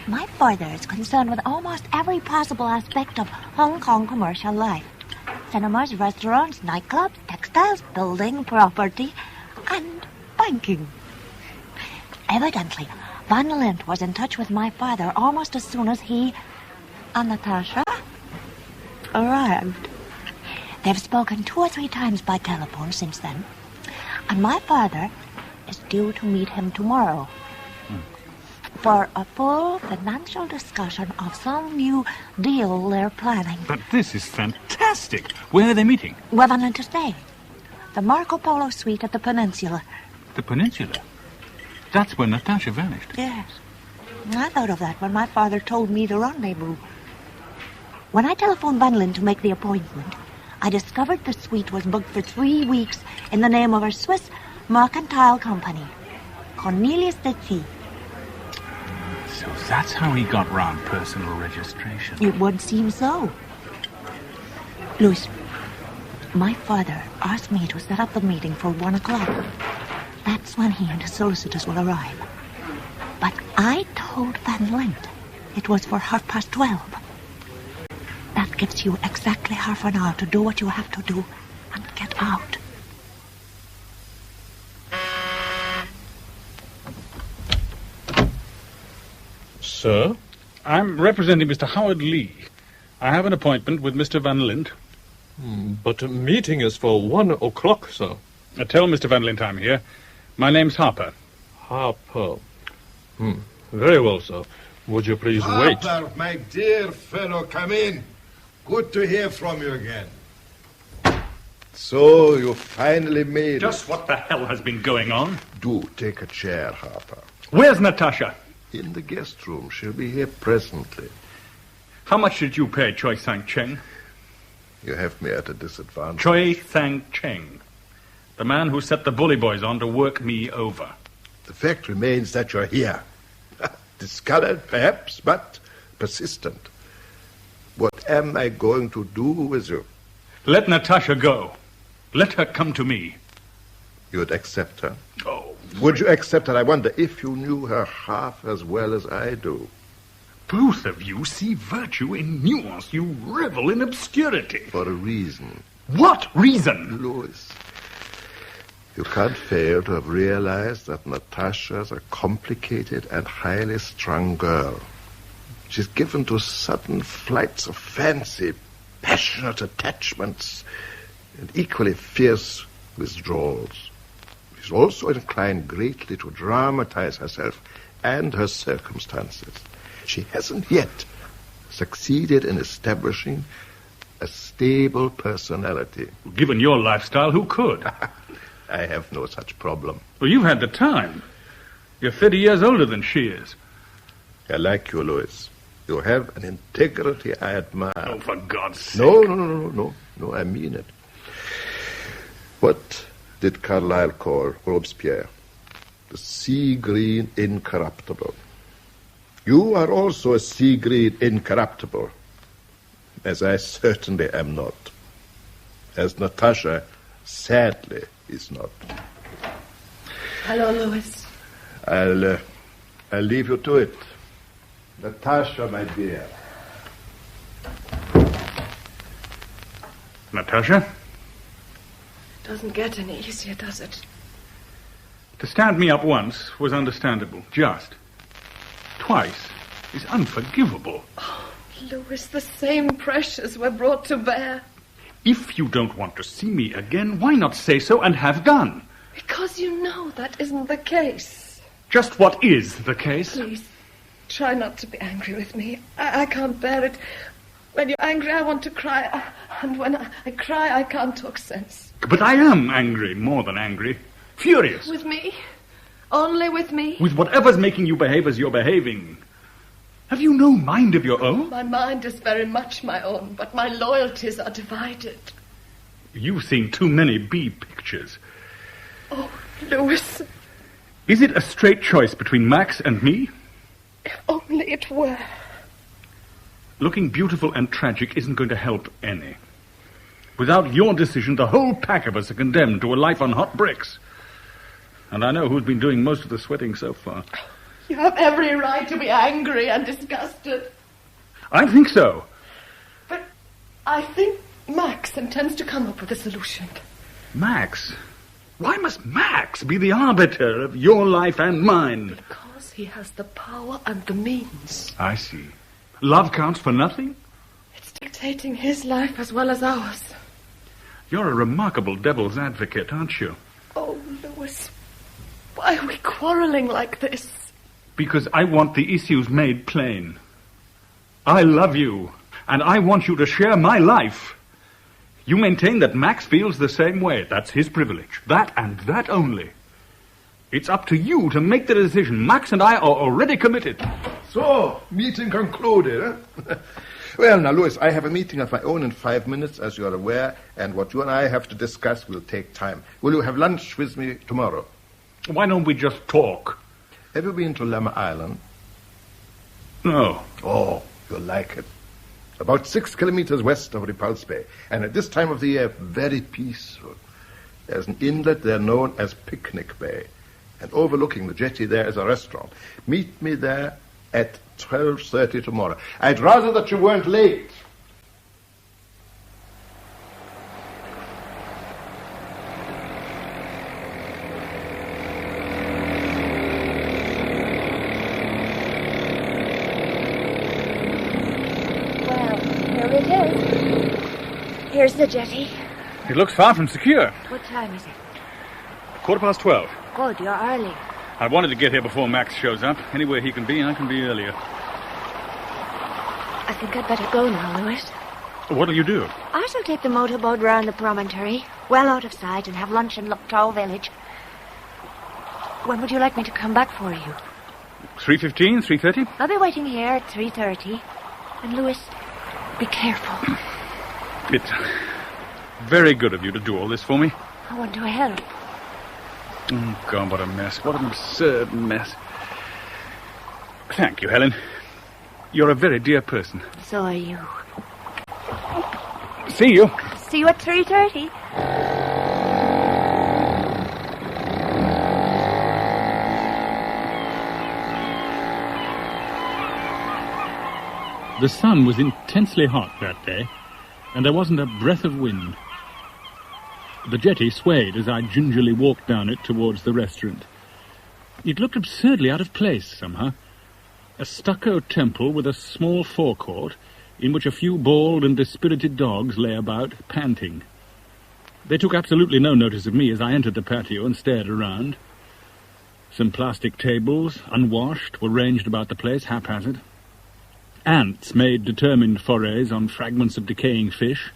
My father is concerned with almost every possible aspect of Hong Kong commercial life. Cinemas, restaurants, nightclubs, textiles, building, property, and banking. Evidently, Van Lint was in touch with my father almost as soon as he and Natasha arrived. They've spoken 2 or 3 times by telephone since then, and my father is due to meet him tomorrow for a full financial discussion of some new deal they're planning. But this is fantastic. Where are they meeting? Where Van Lint to stay? The Marco Polo suite at the Peninsula. The Peninsula? That's where Natasha vanished. Yes. I thought of that when my father told me the rendezvous. When I telephoned Van Lint to make the appointment, I discovered the suite was booked for 3 weeks in the name of a Swiss mercantile company, Cornelius de T. So that's how he got round personal registration. It would seem so. Louis, my father asked me to set up the meeting for 1 o'clock. That's when he and his solicitors will arrive. But I told Van Lint it was for 12:30. That gives you exactly half an hour to do what you have to do and get out. Sir? I'm representing Mr. Howard Lee. I have an appointment with Mr. Van Lint. But a meeting is for 1 o'clock, sir. Tell Mr. Van Lint I'm here. My name's Harper. Harper. Very well, sir. Would you please wait? Harper, my dear fellow, come in. Good to hear from you again. So, you finally made Just what the hell has been going on? Do take a chair, Harper. Where's Natasha? In the guest room. She'll be here presently. How much did you pay Choi Sang Cheng? You have me at a disadvantage. Choi Sang Cheng. The man who set the bully boys on to work me over. The fact remains that you're here. Discolored, perhaps, but persistent. What am I going to do with you? Let Natasha go. Let her come to me. You'd accept her? Oh. Would you accept her? I wonder if you knew her half as well as I do. Both of you see virtue in nuance. You revel in obscurity. For a reason. What reason? Louis, you can't fail to have realized that Natasha's a complicated and highly strung girl. She's given to sudden flights of fancy, passionate attachments, and equally fierce withdrawals. She's also inclined greatly to dramatize herself and her circumstances. She hasn't yet succeeded in establishing a stable personality. Given your lifestyle, who could? I have no such problem. Well, you've had the time. You're 30 years older than she is. I like you, Louis. You have an integrity I admire. Oh, for God's sake. No, I mean it. What did Carlyle call Robespierre? The sea-green incorruptible. You are also a sea-green incorruptible, as I certainly am not. As Natasha sadly is not. Hello, Louis. I'll leave you to it. Natasha, my dear. Natasha? It doesn't get any easier, does it? To stand me up once was understandable. Just. Twice is unforgivable. Oh, Louis, the same pressures were brought to bear. If you don't want to see me again, why not say so and have done? Because you know that isn't the case. Just what is the case? Please, try not to be angry with me. I can't bear it. When you're angry, I want to cry. And when I cry, I can't talk sense. But I am angry, more than angry. Furious. With me? Only with me? With whatever's making you behave as you're behaving. Have you no mind of your own? My mind is very much my own, but my loyalties are divided. You've seen too many B pictures. Oh, Louis. Is it a straight choice between Max and me? If only it were. Looking beautiful and tragic isn't going to help any. Without your decision, the whole pack of us are condemned to a life on hot bricks. And I know who's been doing most of the sweating so far. You have every right to be angry and disgusted. I think so. But I think Max intends to come up with a solution. Max? Why must Max be the arbiter of your life and mine? Because he has the power and the means. I see. Love counts for nothing? It's dictating his life as well as ours. You're a remarkable devil's advocate, aren't you? Oh, Louis, why are we quarreling like this? Because I want the issues made plain. I love you, and I want you to share my life. You maintain that Max feels the same way. That's his privilege. That and that only. It's up to you to make the decision. Max and I are already committed. So, meeting concluded, eh? Well, now, Louis, I have a meeting of my own in 5 minutes, as you are aware, and what you and I have to discuss will take time. Will you have lunch with me tomorrow? Why don't we just talk? Have you been to Lemmer Island? No. Oh, you'll like it. About 6 kilometers west of Repulse Bay, and at this time of the year, very peaceful. There's an inlet there known as Picnic Bay, and overlooking the jetty there is a restaurant. Meet me there at 12:30 tomorrow. I'd rather that you weren't late. Here's the jetty. It looks far from secure. What time is it? 12:15. Good, you're early. I wanted to get here before Max shows up. Anywhere he can be, I can be earlier. I think I'd better go now, Louis. What'll you do? I shall take the motorboat round the promontory, well out of sight, and have lunch in Locktow village. When would you like me to come back for you? 3:15, 3:30? I'll be waiting here at 3:30. And, Louis, be careful. It's very good of you to do all this for me. I want to help. Oh, God, what a mess. What an absurd mess. Thank you, Helen. You're a very dear person. So are you. See you. See you at 3:30. The sun was intensely hot that day, and there wasn't a breath of wind. The jetty swayed as I gingerly walked down it towards the restaurant. It looked absurdly out of place, somehow. A stucco temple with a small forecourt in which a few bald and dispirited dogs lay about, panting. They took absolutely no notice of me as I entered the patio and stared around. Some plastic tables, unwashed, were ranged about the place, haphazard. Ants made determined forays on fragments of decaying fish,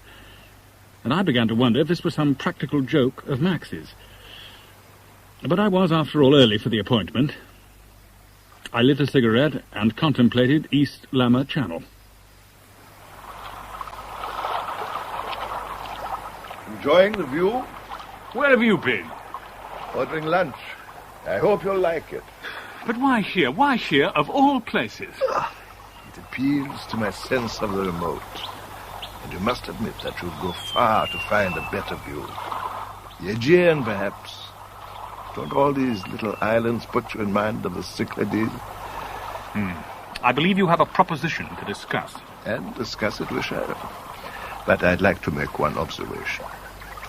and I began to wonder if this was some practical joke of Max's. But I was, after all, early for the appointment. I lit a cigarette and contemplated East Lamma Channel. Enjoying the view? Where have you been? Ordering lunch. I hope you'll like it. But why here? Why here, of all places? It appeals to my sense of the remote. And you must admit that you'd go far to find a better view. The Aegean, perhaps. Don't all these little islands put you in mind of the Cyclades? I believe you have a proposition to discuss. And discuss it we shall. But I'd like to make one observation.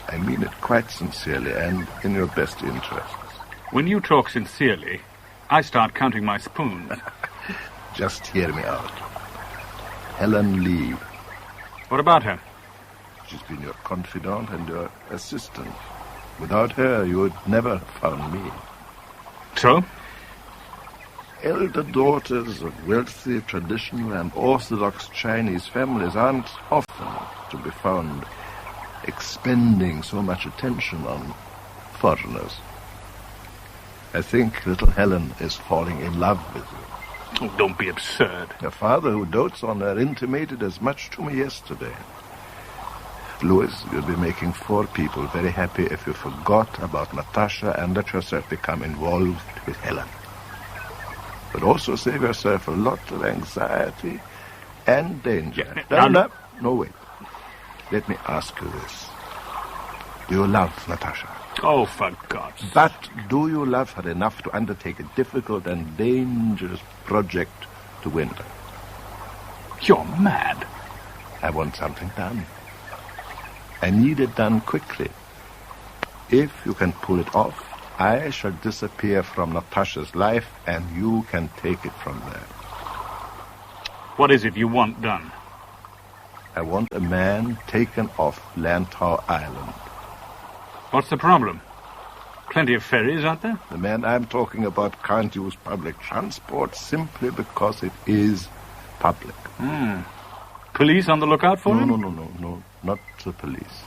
I mean it quite sincerely and in your best interests. When you talk sincerely, I start counting my spoons. Just hear me out. Helen Lee. What about her? She's been your confidant and your assistant. Without her, you would never have found me. So? Elder daughters of wealthy, traditional, and orthodox Chinese families aren't often to be found expending so much attention on foreigners. I think little Helen is falling in love with you. Oh, don't be absurd. Your father, who dotes on her, intimated as much to me yesterday. Louis, you'll be making 4 people very happy if you forgot about Natasha and let yourself become involved with Helen. But also save yourself a lot of anxiety and danger. No, wait. Let me ask you this. Do you love Natasha? Oh, for God's sake. But do you love her enough to undertake a difficult and dangerous project to win her? You're mad. I want something done. I need it done quickly. If you can pull it off, I shall disappear from Natasha's life, and you can take it from there. What is it you want done? I want a man taken off Lantau Island. What's the problem? Plenty of ferries, aren't there? The man I'm talking about can't use public transport simply because it is public. Police on the lookout for him? No, not the police.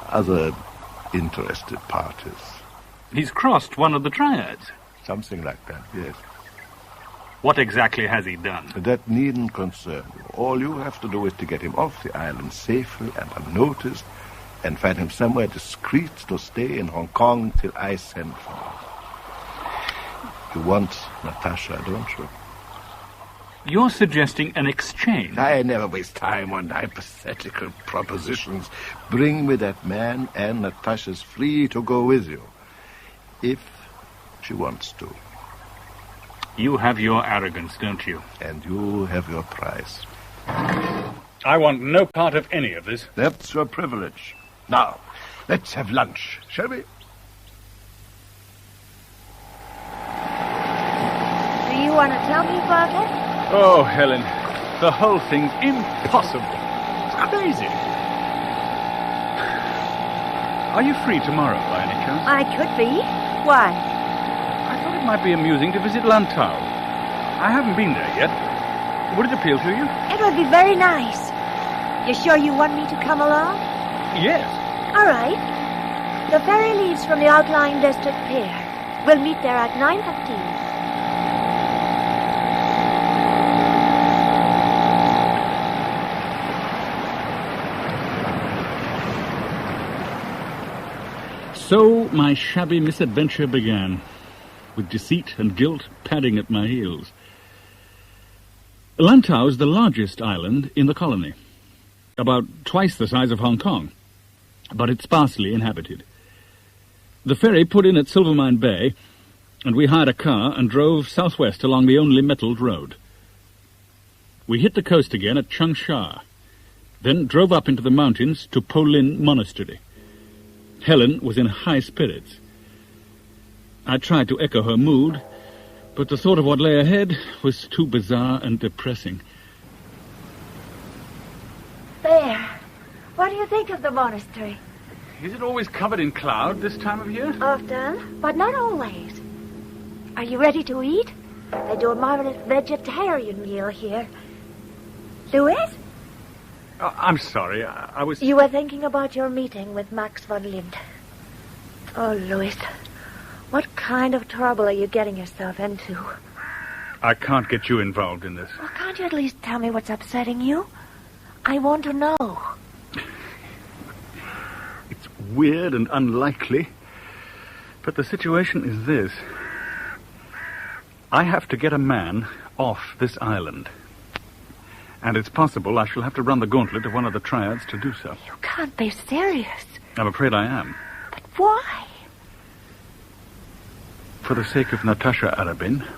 Other interested parties. He's crossed one of the triads. Something like that, yes. What exactly has he done? That needn't concern you. All you have to do is to get him off the island safely and unnoticed, and find him somewhere discreet to stay in Hong Kong till I send for him. You want Natasha, don't you? You're suggesting an exchange. I never waste time on hypothetical propositions. Bring me that man, and Natasha's free to go with you. If she wants to. You have your arrogance, don't you? And you have your price. I want no part of any of this. That's your privilege. Now, let's have lunch, shall we? Do you want to tell me, Father? Oh, Helen, the whole thing's impossible. It's crazy. Are you free tomorrow, by any chance? I could be. Why? I thought it might be amusing to visit Lantau. I haven't been there yet. Would it appeal to you? It would be very nice. You sure you want me to come along? Yes. All right. The ferry leaves from the outlying district pier. We'll meet there at 9:15. So my shabby misadventure began, with deceit and guilt padding at my heels. Lantau is the largest island in the colony, about twice the size of Hong Kong, but it's sparsely inhabited. The ferry put in at Silvermine Bay, and we hired a car and drove southwest along the only metalled road. We hit the coast again at Changsha, then drove up into the mountains to Po Lin Monastery. Helen was in high spirits. I tried to echo her mood, but the thought of what lay ahead was too bizarre and depressing. There. What do you think of the monastery? Is it always covered in cloud this time of year? Often, but not always. Are you ready to eat? They do a marvelous vegetarian meal here. Louis? Oh, I'm sorry, I was... You were thinking about your meeting with Max von Lind. Oh, Louis, What kind of trouble are you getting yourself into? I can't get you involved in this. Well, can't you at least tell me what's upsetting you? I want to know. It's weird and unlikely, but the situation is this. I have to get a man off this island. And it's possible I shall have to run the gauntlet of one of the triads to do so. You can't be serious. I'm afraid I am. But why? For the sake of Natasha Arabin.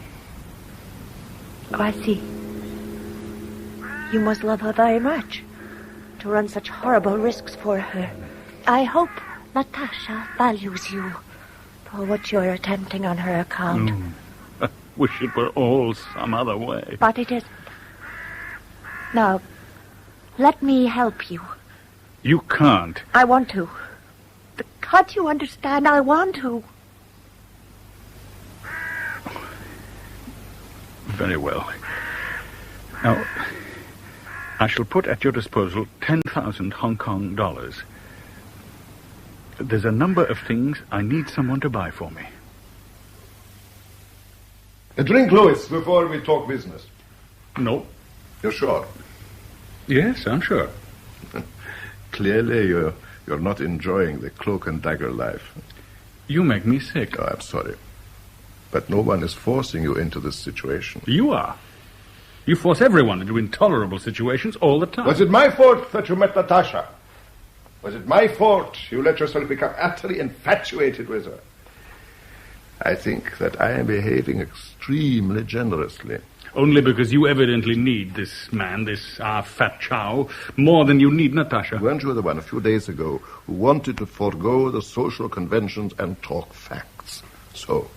Oh, I see. You must love her very much to run such horrible risks for her. I hope Natasha values you for what you're attempting on her account. I wish it were all some other way. But it isn't. Now, let me help you. You can't. I want to. Can't you understand? I want to. Very well. Now, I shall put at your disposal 10,000 Hong Kong dollars. There's a number of things I need someone to buy for me. A drink, Louis, before we talk business. No. You're sure? Yes, I'm sure. Clearly, you're not enjoying the cloak and dagger life. You make me sick. Oh, I'm sorry. But no one is forcing you into this situation. You are. You force everyone into intolerable situations all the time. Was it my fault that you met Natasha? Was it my fault you let yourself become utterly infatuated with her? I think that I am behaving extremely generously. Only because you evidently need this man, this fat chow, more than you need Natasha. Weren't you the one a few days ago who wanted to forego the social conventions and talk facts? So,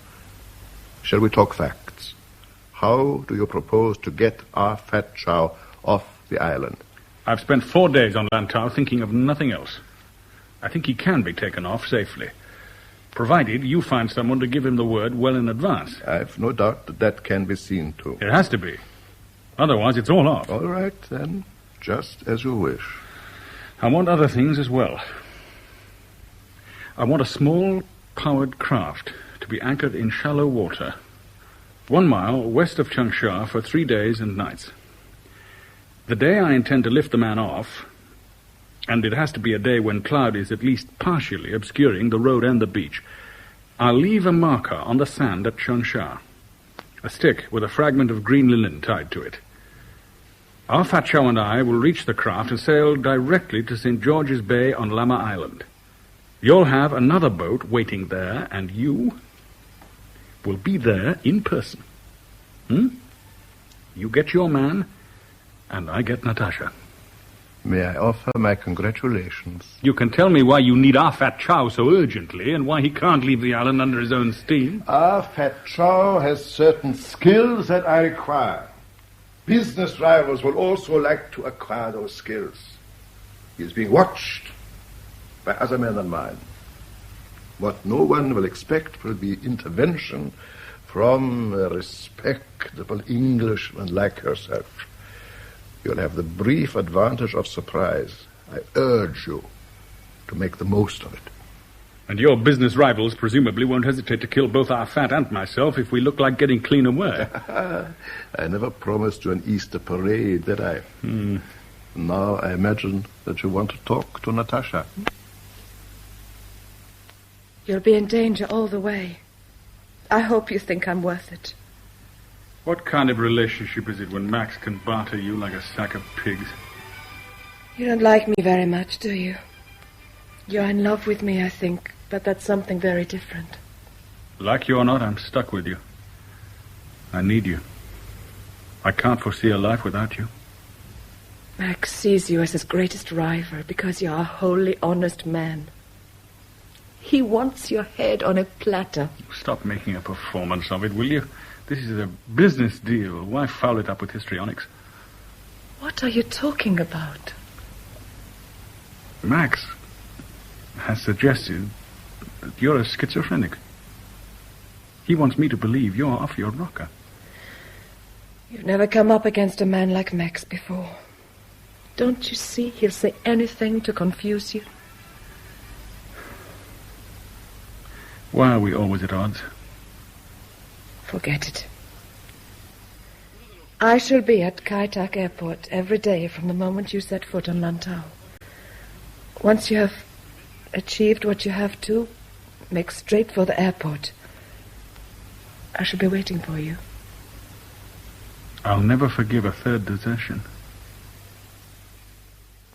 shall we talk facts? How do you propose to get our fat chow off the island? I've spent 4 days on Lantau thinking of nothing else. I think he can be taken off safely, provided you find someone to give him the word well in advance. I've no doubt that that can be seen to. It has to be. Otherwise, it's all off. All right, then. Just as you wish. I want other things as well. I want a small, powered craft to be anchored in shallow water, 1 mile west of Changsha for 3 days and nights. The day I intend to lift the man off, and it has to be a day when cloud is at least partially obscuring the road and the beach, I'll leave a marker on the sand at Changsha, a stick with a fragment of green linen tied to it. Our fat chow and I will reach the craft and sail directly to St. George's Bay on Lama Island. You'll have another boat waiting there, and you will be there in person. You get your man, and I get Natasha. May I offer my congratulations? You can tell me why you need our fat chow so urgently, and why he can't leave the island under his own steam. Our fat chow has certain skills that I require. Business rivals will also like to acquire those skills. He is being watched by other men than mine. What no one will expect will be intervention from a respectable Englishman like herself. You'll have the brief advantage of surprise. I urge you to make the most of it. And your business rivals presumably won't hesitate to kill both our fat and myself if we look like getting clean away. I never promised you an Easter parade, did I? Now I imagine that you want to talk to Natasha. You'll be in danger all the way. I hope you think I'm worth it. What kind of relationship is it when Max can barter you like a sack of pigs? You don't like me very much, do you? You're in love with me, I think, but that's something very different. Like you or not, I'm stuck with you. I need you. I can't foresee a life without you. Max sees you as his greatest rival because you're a wholly honest man. He wants your head on a platter. Stop making a performance of it, will you? This is a business deal. Why foul it up with histrionics? What are you talking about? Max has suggested that you're a schizophrenic. He wants me to believe you're off your rocker. You've never come up against a man like Max before. Don't you see he'll say anything to confuse you? Why are we always at odds? Forget it. I shall be at Kai-Tak Airport every day from the moment you set foot on Lantau. Once you have achieved what you have to, make straight for the airport. I shall be waiting for you. I'll never forgive a third desertion.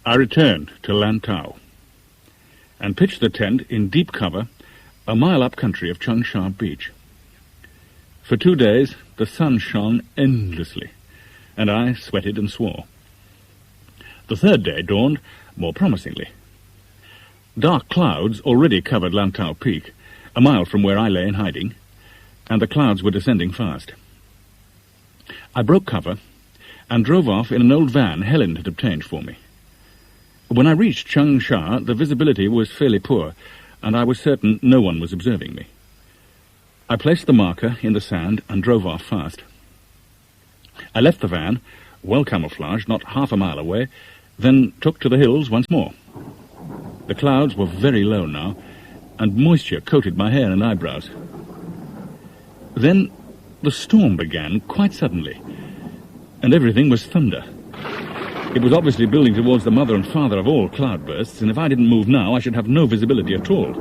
I returned to Lantau and pitched the tent in deep cover a mile up country of Changsha Beach. For 2 days, the sun shone endlessly, and I sweated and swore. The third day dawned more promisingly. Dark clouds already covered Lantau Peak, a mile from where I lay in hiding, and the clouds were descending fast. I broke cover and drove off in an old van Helen had obtained for me. When I reached Changsha, the visibility was fairly poor, and I was certain no one was observing me. I placed the marker in the sand and drove off fast. I left the van, well camouflaged, not half a mile away, then took to the hills once more. The clouds were very low now, and moisture coated my hair and eyebrows. Then the storm began quite suddenly, and everything was thunder. It was obviously building towards the mother and father of all cloudbursts, and if I didn't move now, I should have no visibility at all.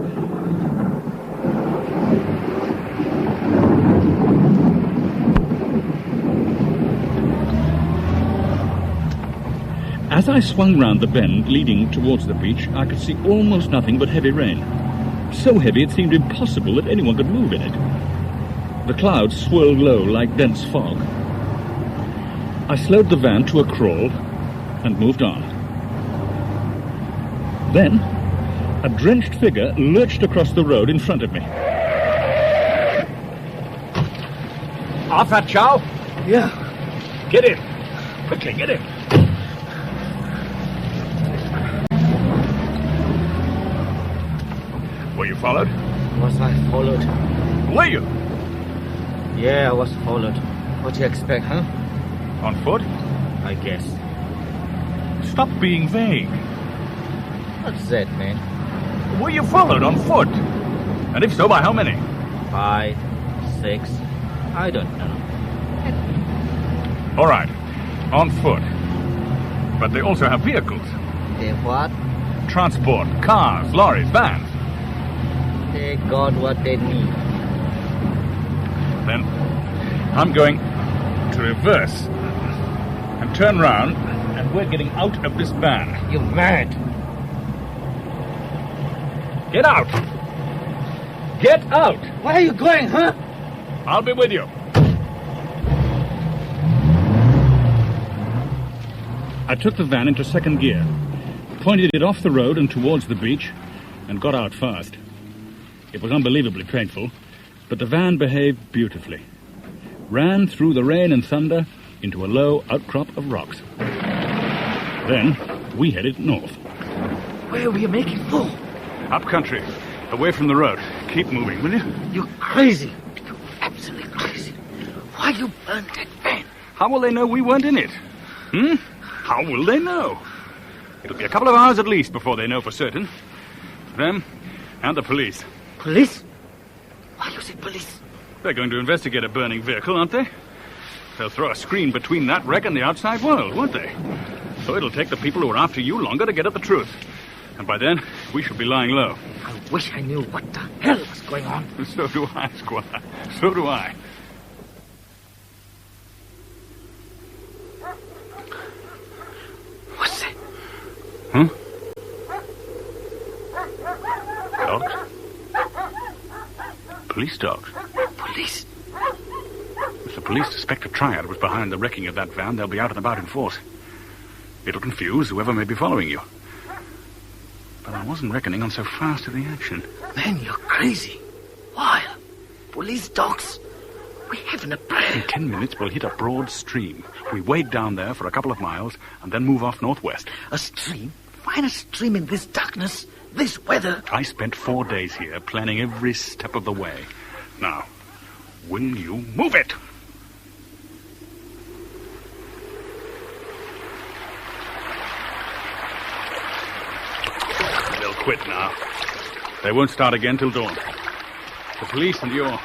As I swung round the bend leading towards the beach, I could see almost nothing but heavy rain. So heavy it seemed impossible that anyone could move in it. The clouds swirled low like dense fog. I slowed the van to a crawl and moved on. Then, a drenched figure lurched across the road in front of me. Off that, Chow? Yeah. Get in. Quickly, get in. Were you followed? Was I followed? Were you? Yeah, I was followed. What do you expect, huh? On foot? I guess. Stop being vague. What's that, man? Were you followed on foot? And if so, by how many? 5, 6, I don't know. All right, on foot. But they also have vehicles. They what? Transport, cars, lorries, vans. They got what they need. Then I'm going to reverse and turn round, and we're getting out of this van. You're mad. Get out! Get out! Where are you going, huh? I'll be with you. I took the van into second gear, pointed it off the road and towards the beach, and got out fast. It was unbelievably painful, but the van behaved beautifully. Ran through the rain and thunder into a low outcrop of rocks. Then we headed north. Where were you making for? Up country, away from the road. Keep moving, will you? You're crazy. You're absolutely crazy. Why you burned that van? How will they know we weren't in it? How will they know? It'll be a couple of hours at least before they know for certain. Them and the police. Police? Why you say police? They're going to investigate a burning vehicle, aren't they? They'll throw a screen between that wreck and the outside world, won't they? So it'll take the people who are after you longer to get at the truth. And by then, we should be lying low. I wish I knew what the hell was going on. So do I, Squire. So do I. What's that? Huh? Dogs? Police dogs? Police? If the police suspect a triad was behind the wrecking of that van, they'll be out and about in force. It'll confuse whoever may be following you. But I wasn't reckoning on so fast to the action. Man, you're crazy. Wild. Police dogs. We haven't a plan. In 10 minutes, we'll hit a broad stream. We wade down there for a couple of miles and then move off northwest. A stream? Find a stream in this darkness, this weather. I spent 4 days here planning every step of the way. Now, will you move it? They'll quit now. They won't start again till dawn. The police and your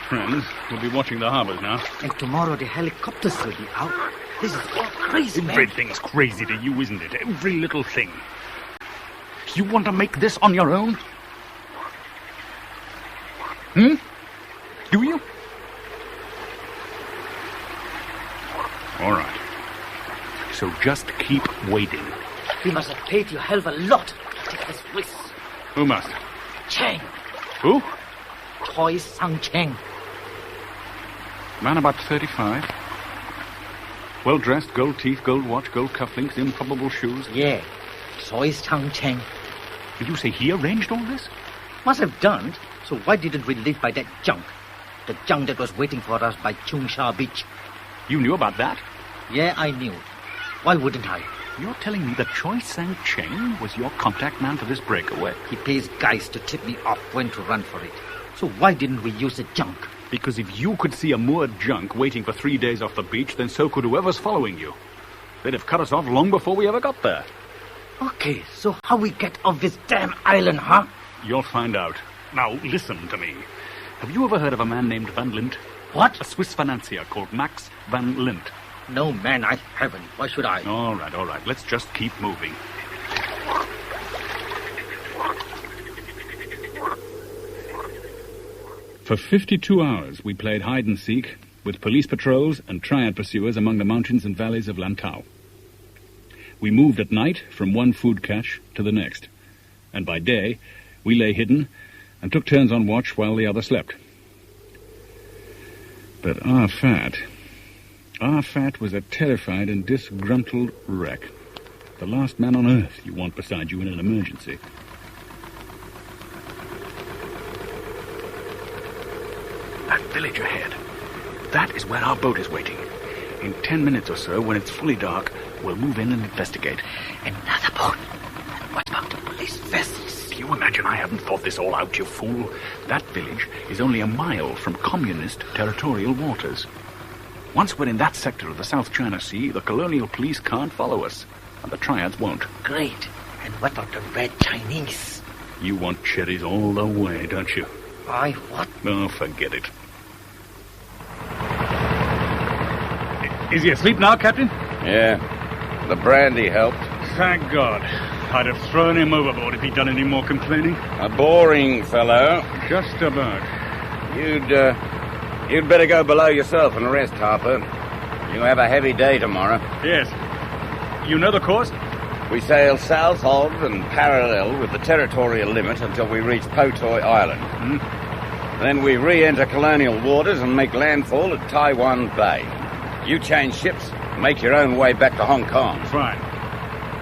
friends will be watching the harbours now. And tomorrow the helicopters will be out. This is all crazy, man. Everything's crazy to you, isn't it? Every little thing. You want to make this on your own? Do you? All right. So just keep waiting. We must have paid you a hell of a lot to take this risk. Who must? Chang. Who? Choi Sang Chang. Man about 35. Well-dressed, gold teeth, gold watch, gold cufflinks, improbable shoes. Yeah. Choi Sang Chang. Did you say he arranged all this? Must have done. So why didn't we live by that junk? The junk that was waiting for us by Chung Sha Beach. You knew about that? Yeah, I knew. Why wouldn't I? You're telling me that Choi Sang Cheng was your contact man for this breakaway? He pays guys to tip me off when to run for it. So why didn't we use the junk? Because if you could see a moored junk waiting for 3 days off the beach, then so could whoever's following you. They'd have cut us off long before we ever got there. Okay, so how we get off this damn island, huh? You'll find out. Now, listen to me. Have you ever heard of a man named Van Lint? What? A Swiss financier called Max Van Lint. No, man, I haven't. Why should I? All right. Let's just keep moving. For 52 hours, we played hide-and-seek with police patrols and triad pursuers among the mountains and valleys of Lantau. We moved at night from one food cache to the next, and by day, we lay hidden and took turns on watch while the other slept. But our fat was a terrified and disgruntled wreck. The last man on earth you want beside you in an emergency. That village ahead. That is where our boat is waiting. In 10 minutes or so, when it's fully dark, we'll move in and investigate. Another boat? What about the police vessels? Do you imagine I haven't thought this all out, you fool? That village is only a mile from communist territorial waters. Once we're in that sector of the South China Sea, the colonial police can't follow us, and the triads won't. Great. And what about the red Chinese? You want cherries all the way, don't you? I what? Oh, forget it. Is he asleep now, Captain? Yeah. The brandy helped. Thank God. I'd have thrown him overboard if he'd done any more complaining. A boring fellow. Just about. You'd better go below yourself and rest, Harper. You have a heavy day tomorrow. Yes. You know the course? We sail south of and parallel with the territorial limit until we reach Potoi Island. Then we re-enter colonial waters and make landfall at Taiwan Bay. You change ships and make your own way back to Hong Kong. Fine.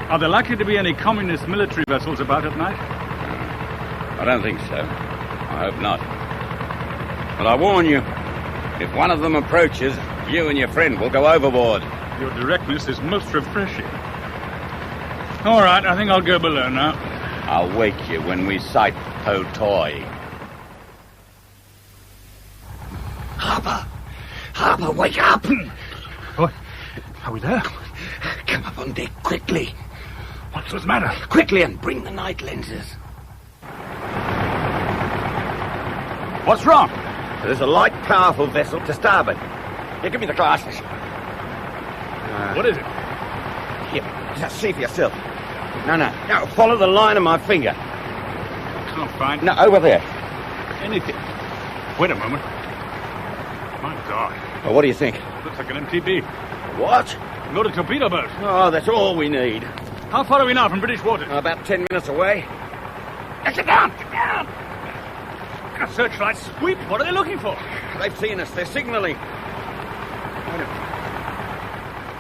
Are there likely to be any communist military vessels about at night? I don't think so. I hope not. But I warn you, if one of them approaches, you and your friend will go overboard. Your directness is most refreshing. All right, I think I'll go below now. I'll wake you when we sight Potoi. Harper, wake up! What? Are we there? Come up on deck quickly. What's the matter? Quickly and bring the night lenses. What's wrong? There's a light, powerful vessel to starboard. Here, give me the glasses. What is it? Here, just see for yourself. No, follow the line of my finger. Can't find... No, over there. Anything. Wait a moment. My God. Well, what do you think? Looks like an MTB. What? Not a torpedo boat. Oh, that's all we need. How far are we now from British waters? About 10 minutes away. Get down! Get down! A searchlight sweep? What are they looking for? They've seen us. They're signaling.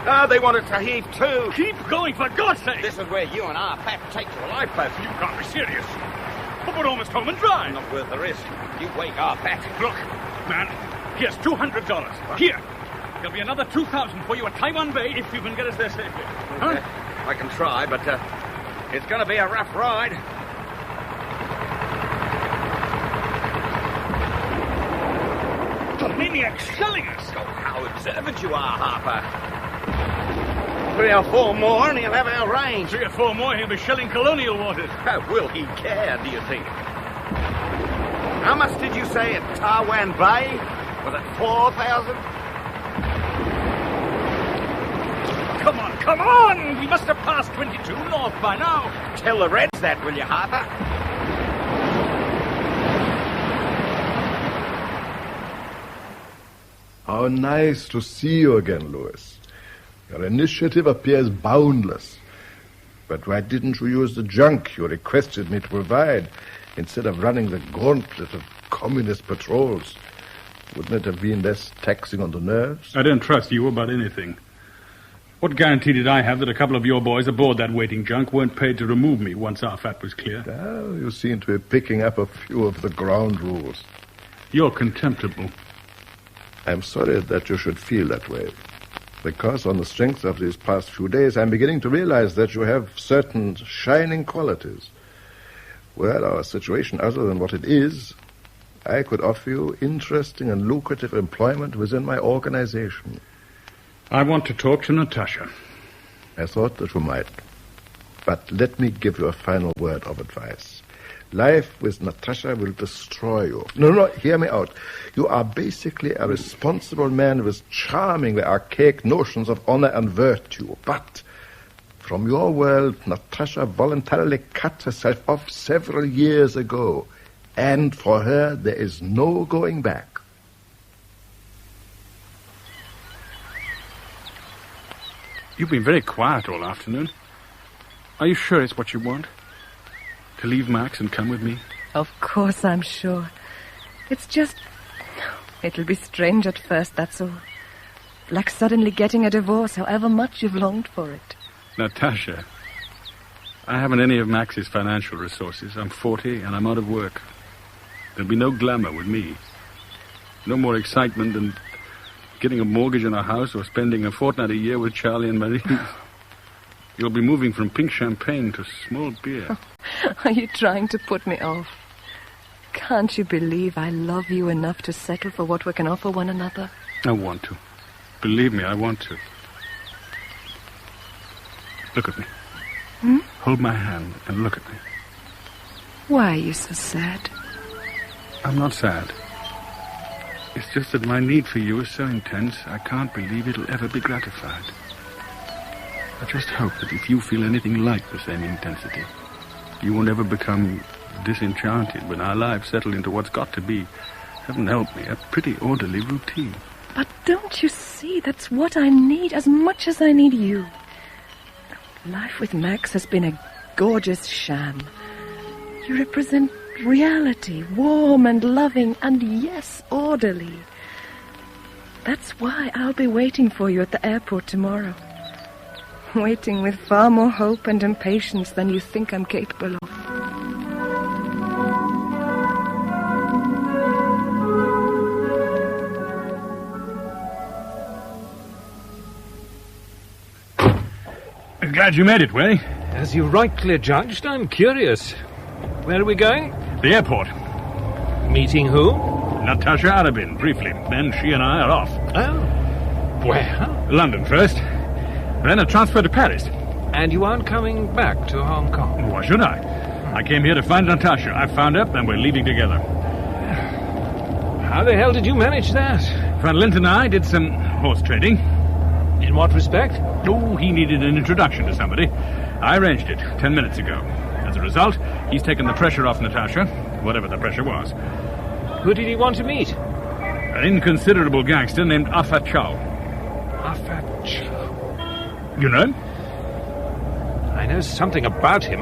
Oh, they want us to heave too. Keep going, for God's sake! This is where you and our Pat take to a lifeboat. You can't be serious. We're almost home and dry. Not worth the risk. You wake our Pat. Look, man, here's $200. What? Here. There'll be another 2,000 for you at Taiwan Bay if you can get us there safely. Huh? I can try, but it's going to be a rough ride. The maniac's shelling us. Oh, how observant you are, Harper. 3 or 4 more and he'll have our range. 3 or 4 more, he'll be shelling colonial waters. How will he care, do you think? How much did you say at Tarwan Bay? Was it 4,000? Come on! We must have passed 22 north by now. Tell the Reds that, will you, Harper? How nice to see you again, Louis. Your initiative appears boundless. But why didn't you use the junk you requested me to provide instead of running the gauntlet of communist patrols? Wouldn't it have been less taxing on the nerves? I don't trust you about anything. What guarantee did I have that a couple of your boys aboard that waiting junk weren't paid to remove me once our fat was clear? Oh, you seem to be picking up a few of the ground rules. You're contemptible. I'm sorry that you should feel that way. Because on the strength of these past few days, I'm beginning to realize that you have certain shining qualities. Were our situation other than what it is, I could offer you interesting and lucrative employment within my organization. I want to talk to Natasha. I thought that you might. But let me give you a final word of advice. Life with Natasha will destroy you. No, hear me out. You are basically a responsible man with charmingly archaic notions of honor and virtue. But from your world, Natasha voluntarily cut herself off several years ago. And for her, there is no going back. You've been very quiet all afternoon. Are you sure it's what you want? To leave Max and come with me? Of course I'm sure. It's just... It'll be strange at first, that's all. Like suddenly getting a divorce, however much you've longed for it. Natasha, I haven't any of Max's financial resources. I'm 40 and I'm out of work. There'll be no glamour with me. No more excitement than getting a mortgage on a house or spending a fortnight a year with Charlie and Marion. You'll be moving from pink champagne to small beer. Are you trying to put me off? Can't you believe I love you enough to settle for what we can offer one another? I want to. Believe me, I want to. Look at me. Hold my hand and look at me. Why are you so sad? I'm not sad. It's just that my need for you is so intense, I can't believe it'll ever be gratified. I just hope that if you feel anything like the same intensity, you won't ever become disenchanted when our lives settle into what's got to be, heaven help me, a pretty orderly routine. But don't you see, that's what I need as much as I need you. Life with Max has been a gorgeous sham. You represent reality, warm and loving, and yes, orderly. That's why I'll be waiting for you at the airport tomorrow. Waiting with far more hope and impatience than you think I'm capable of. I'm glad you made it, Way. As you rightly judged, I'm curious. Where are we going? The airport. Meeting who? Natasha Arabin, briefly. Then she and I are off. Oh. Where? London first. Then a transfer to Paris. And you aren't coming back to Hong Kong? Why should I? I came here to find Natasha. I found her, and we're leaving together. How the hell did you manage that? Van Lint and I did some horse trading. In what respect? Oh, he needed an introduction to somebody. I arranged it 10 minutes ago. As a result, he's taken the pressure off Natasha, whatever the pressure was. Who did he want to meet? An inconsiderable gangster named Afat Chow. Afat Chow? You know him? I know something about him.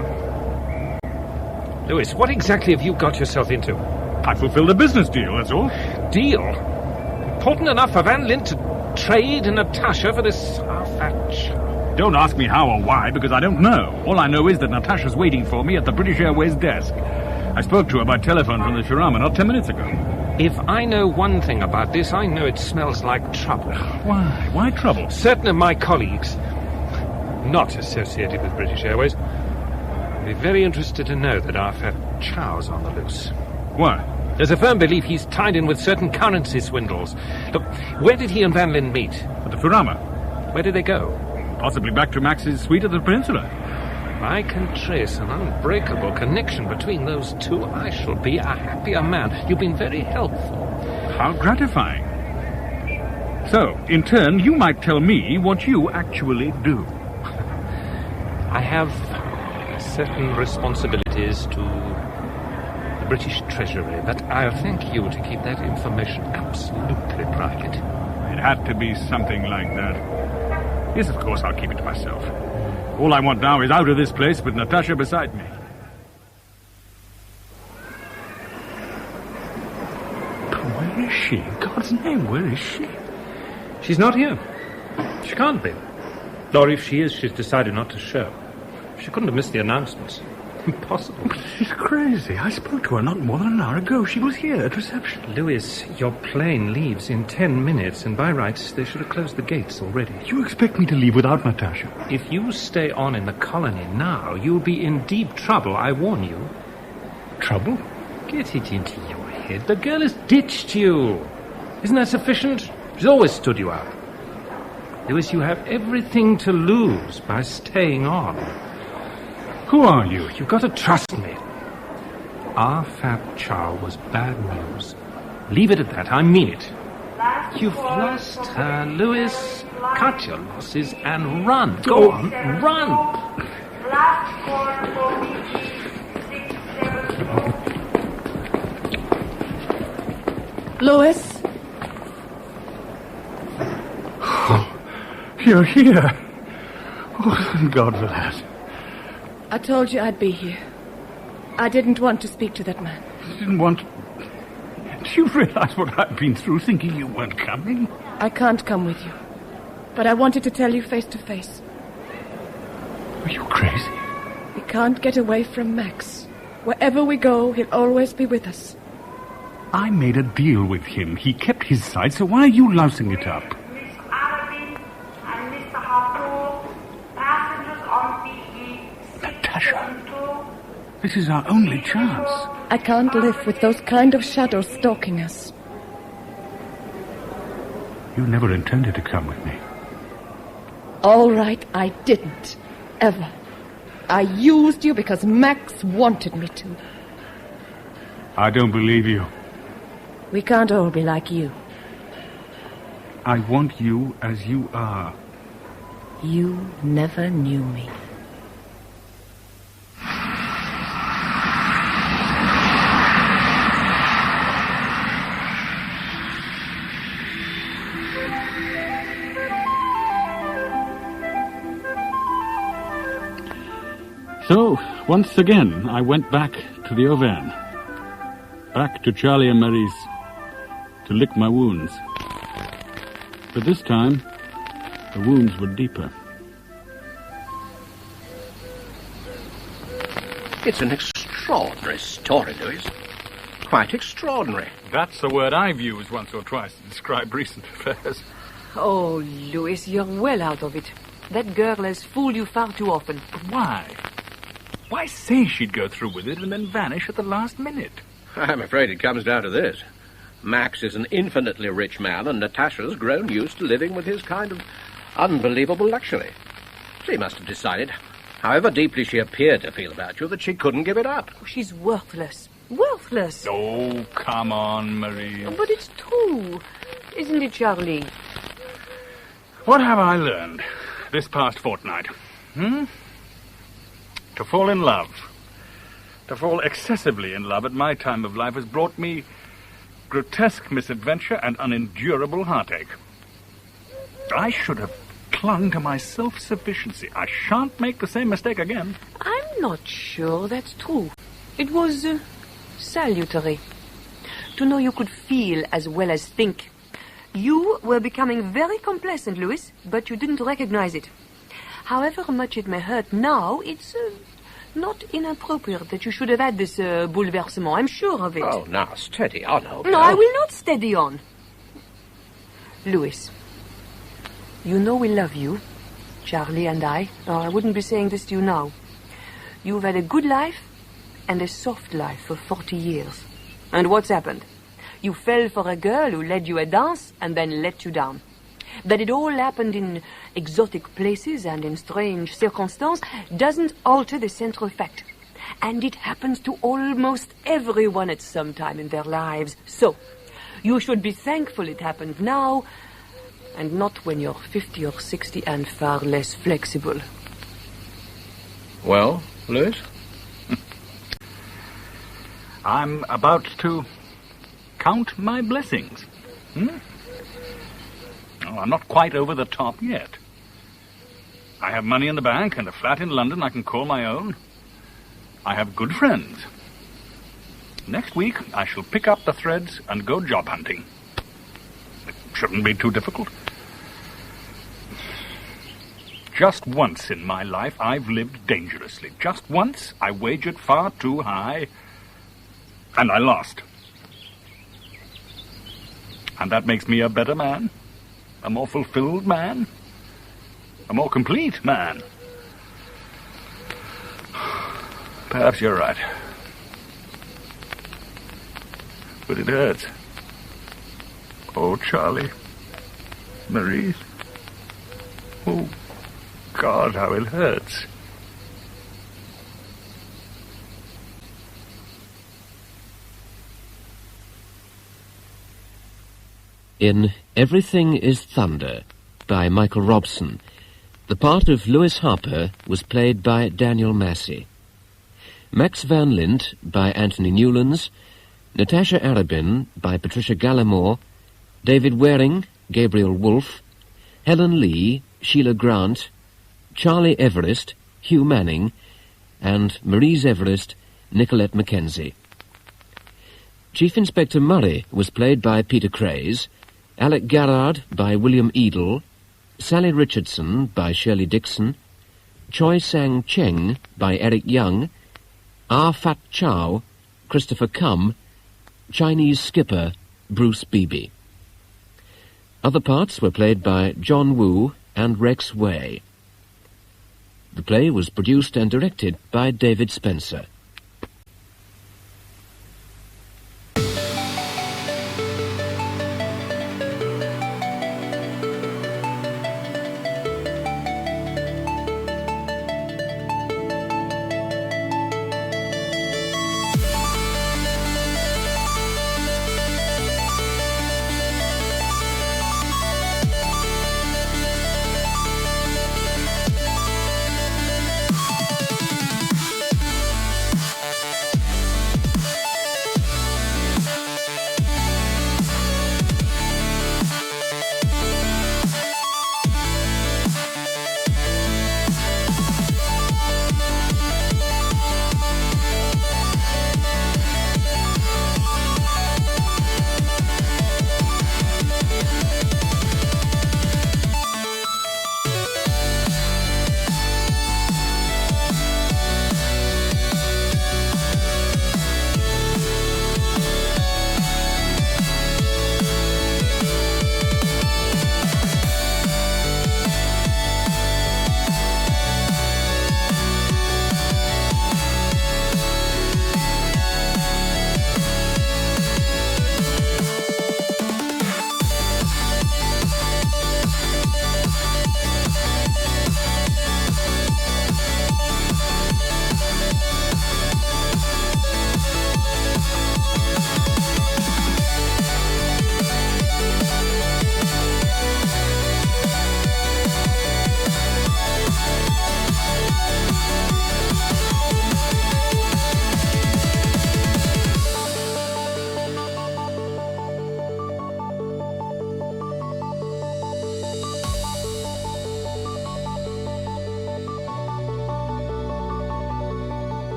Louis, what exactly have you got yourself into? I fulfilled a business deal, that's all. Deal? Important enough for Van Lint to trade Natasha for this Afat Chow? Don't ask me how or why, because I don't know. All I know is that Natasha's waiting for me at the British Airways desk. I spoke to her by telephone from the Shirama not 10 minutes ago. If I know one thing about this, I know it smells like trouble. Why? Why trouble? Certain of my colleagues, not associated with British Airways, will be very interested to know that Afat Chow's on the loose. Why? There's a firm belief he's tied in with certain currency swindles. Look, where did he and Van Lint meet? At the Furama. Where did they go? Possibly back to Max's suite at the Peninsula. If I can trace an unbreakable connection between those two, I shall be a happier man. You've been very helpful. How gratifying. So, in turn, you might tell me what you actually do. I have certain responsibilities to the British Treasury, but I'll thank you to keep that information absolutely private. It had to be something like that. Yes, of course, I'll keep it to myself. All I want now is out of this place with Natasha beside me. But where is she? In God's name, where is she? She's not here. She can't be. Or if she is, she's decided not to show. She couldn't have missed the announcements. Impossible. But she's crazy. I spoke to her not more than an hour ago. She was here at reception. Louis, your plane leaves in 10 minutes, and by rights, they should have closed the gates already. You expect me to leave without Natasha? If you stay on in the colony now, you'll be in deep trouble, I warn you. Trouble? Get it into your head. The girl has ditched you. Isn't that sufficient? She's always stood you up. Louis, you have everything to lose by staying on. Who are you? You've got to trust me. Our Fab Chow was bad news. Leave it at that. I mean it. You've lost her, Louis. Cut your losses and run. Go on, run. Louis? Oh, you're here. Oh, thank God for that. I told you I'd be here. I didn't want to speak to that man. You didn't want... Do you realize what I've been through thinking you weren't coming? I can't come with you. But I wanted to tell you face to face. Are you crazy? We can't get away from Max. Wherever we go, he'll always be with us. I made a deal with him. He kept his side, so why are you lousing it up? Natasha, this is our only chance. I can't live with those kind of shadows stalking us. You never intended to come with me. All right, I didn't. Ever. I used you because Max wanted me to. I don't believe you. We can't all be like you. I want you as you are. You never knew me. So, once again, I went back to the Auvergne. Back to Charlie and Marie's to lick my wounds. But this time, the wounds were deeper. It's an extraordinary story, Louis. Quite extraordinary. That's a word I've used once or twice to describe recent affairs. Oh, Louis, you're well out of it. That girl has fooled you far too often. But why? Why say she'd go through with it and then vanish at the last minute? I'm afraid it comes down to this. Max is an infinitely rich man, and Natasha's grown used to living with his kind of unbelievable luxury. She must have decided, however deeply she appeared to feel about you, that she couldn't give it up. She's worthless. Worthless. Oh, come on, Marie. But it's true. Isn't it, Charlie? What have I learned this past fortnight? To fall in love. To fall excessively in love at my time of life has brought me grotesque misadventure and unendurable heartache. I should have clung to my self-sufficiency. I shan't make the same mistake again. I'm not sure that's true. It was salutary. To know you could feel as well as think. You were becoming very complacent, Louis, but you didn't recognize it. However much it may hurt now, it's not inappropriate that you should have had this bouleversement. I'm sure of it. Oh, now, steady on, old No, girl. I will not steady on. Louis, you know we love you, Charlie and I, or I wouldn't be saying this to you now. You've had a good life and a soft life for 40 years. And what's happened? You fell for a girl who led you a dance and then let you down. That it all happened in exotic places and in strange circumstances doesn't alter the central fact. And it happens to almost everyone at some time in their lives. So, you should be thankful it happened now, and not when you're 50 or 60 and far less flexible. Well, Louis? I'm about to count my blessings. Oh, I'm not quite over the top yet. I have money in the bank and a flat in London I can call my own. I have good friends. Next week, I shall pick up the threads and go job hunting. It shouldn't be too difficult. Just once in my life, I've lived dangerously. Just once, I wagered far too high, and I lost. And that makes me a better man, a more fulfilled man, a more complete man. Perhaps you're right. But it hurts. Oh, Charlie. Marie. Oh, God, how it hurts. In Everything is Thunder by Michael Robson, the part of Lewis Harper was played by Daniel Massey. Max Van Lint by Anthony Newlands, Natasha Arabin by Patricia Gallimore, David Waring, Gabriel Wolfe, Helen Lee, Sheila Grant, Charlie Everest, Hugh Manning, and Marise Everest, Nicolette Mackenzie. Chief Inspector Murray was played by Peter Craze, Alec Garrard by William Edel, Sally Richardson by Shirley Dixon, Choi Sang Cheng by Eric Young, Ah Fat Chow, Christopher Cum, Chinese skipper Bruce Beebe. Other parts were played by John Woo and Rex Way. The play was produced and directed by David Spencer.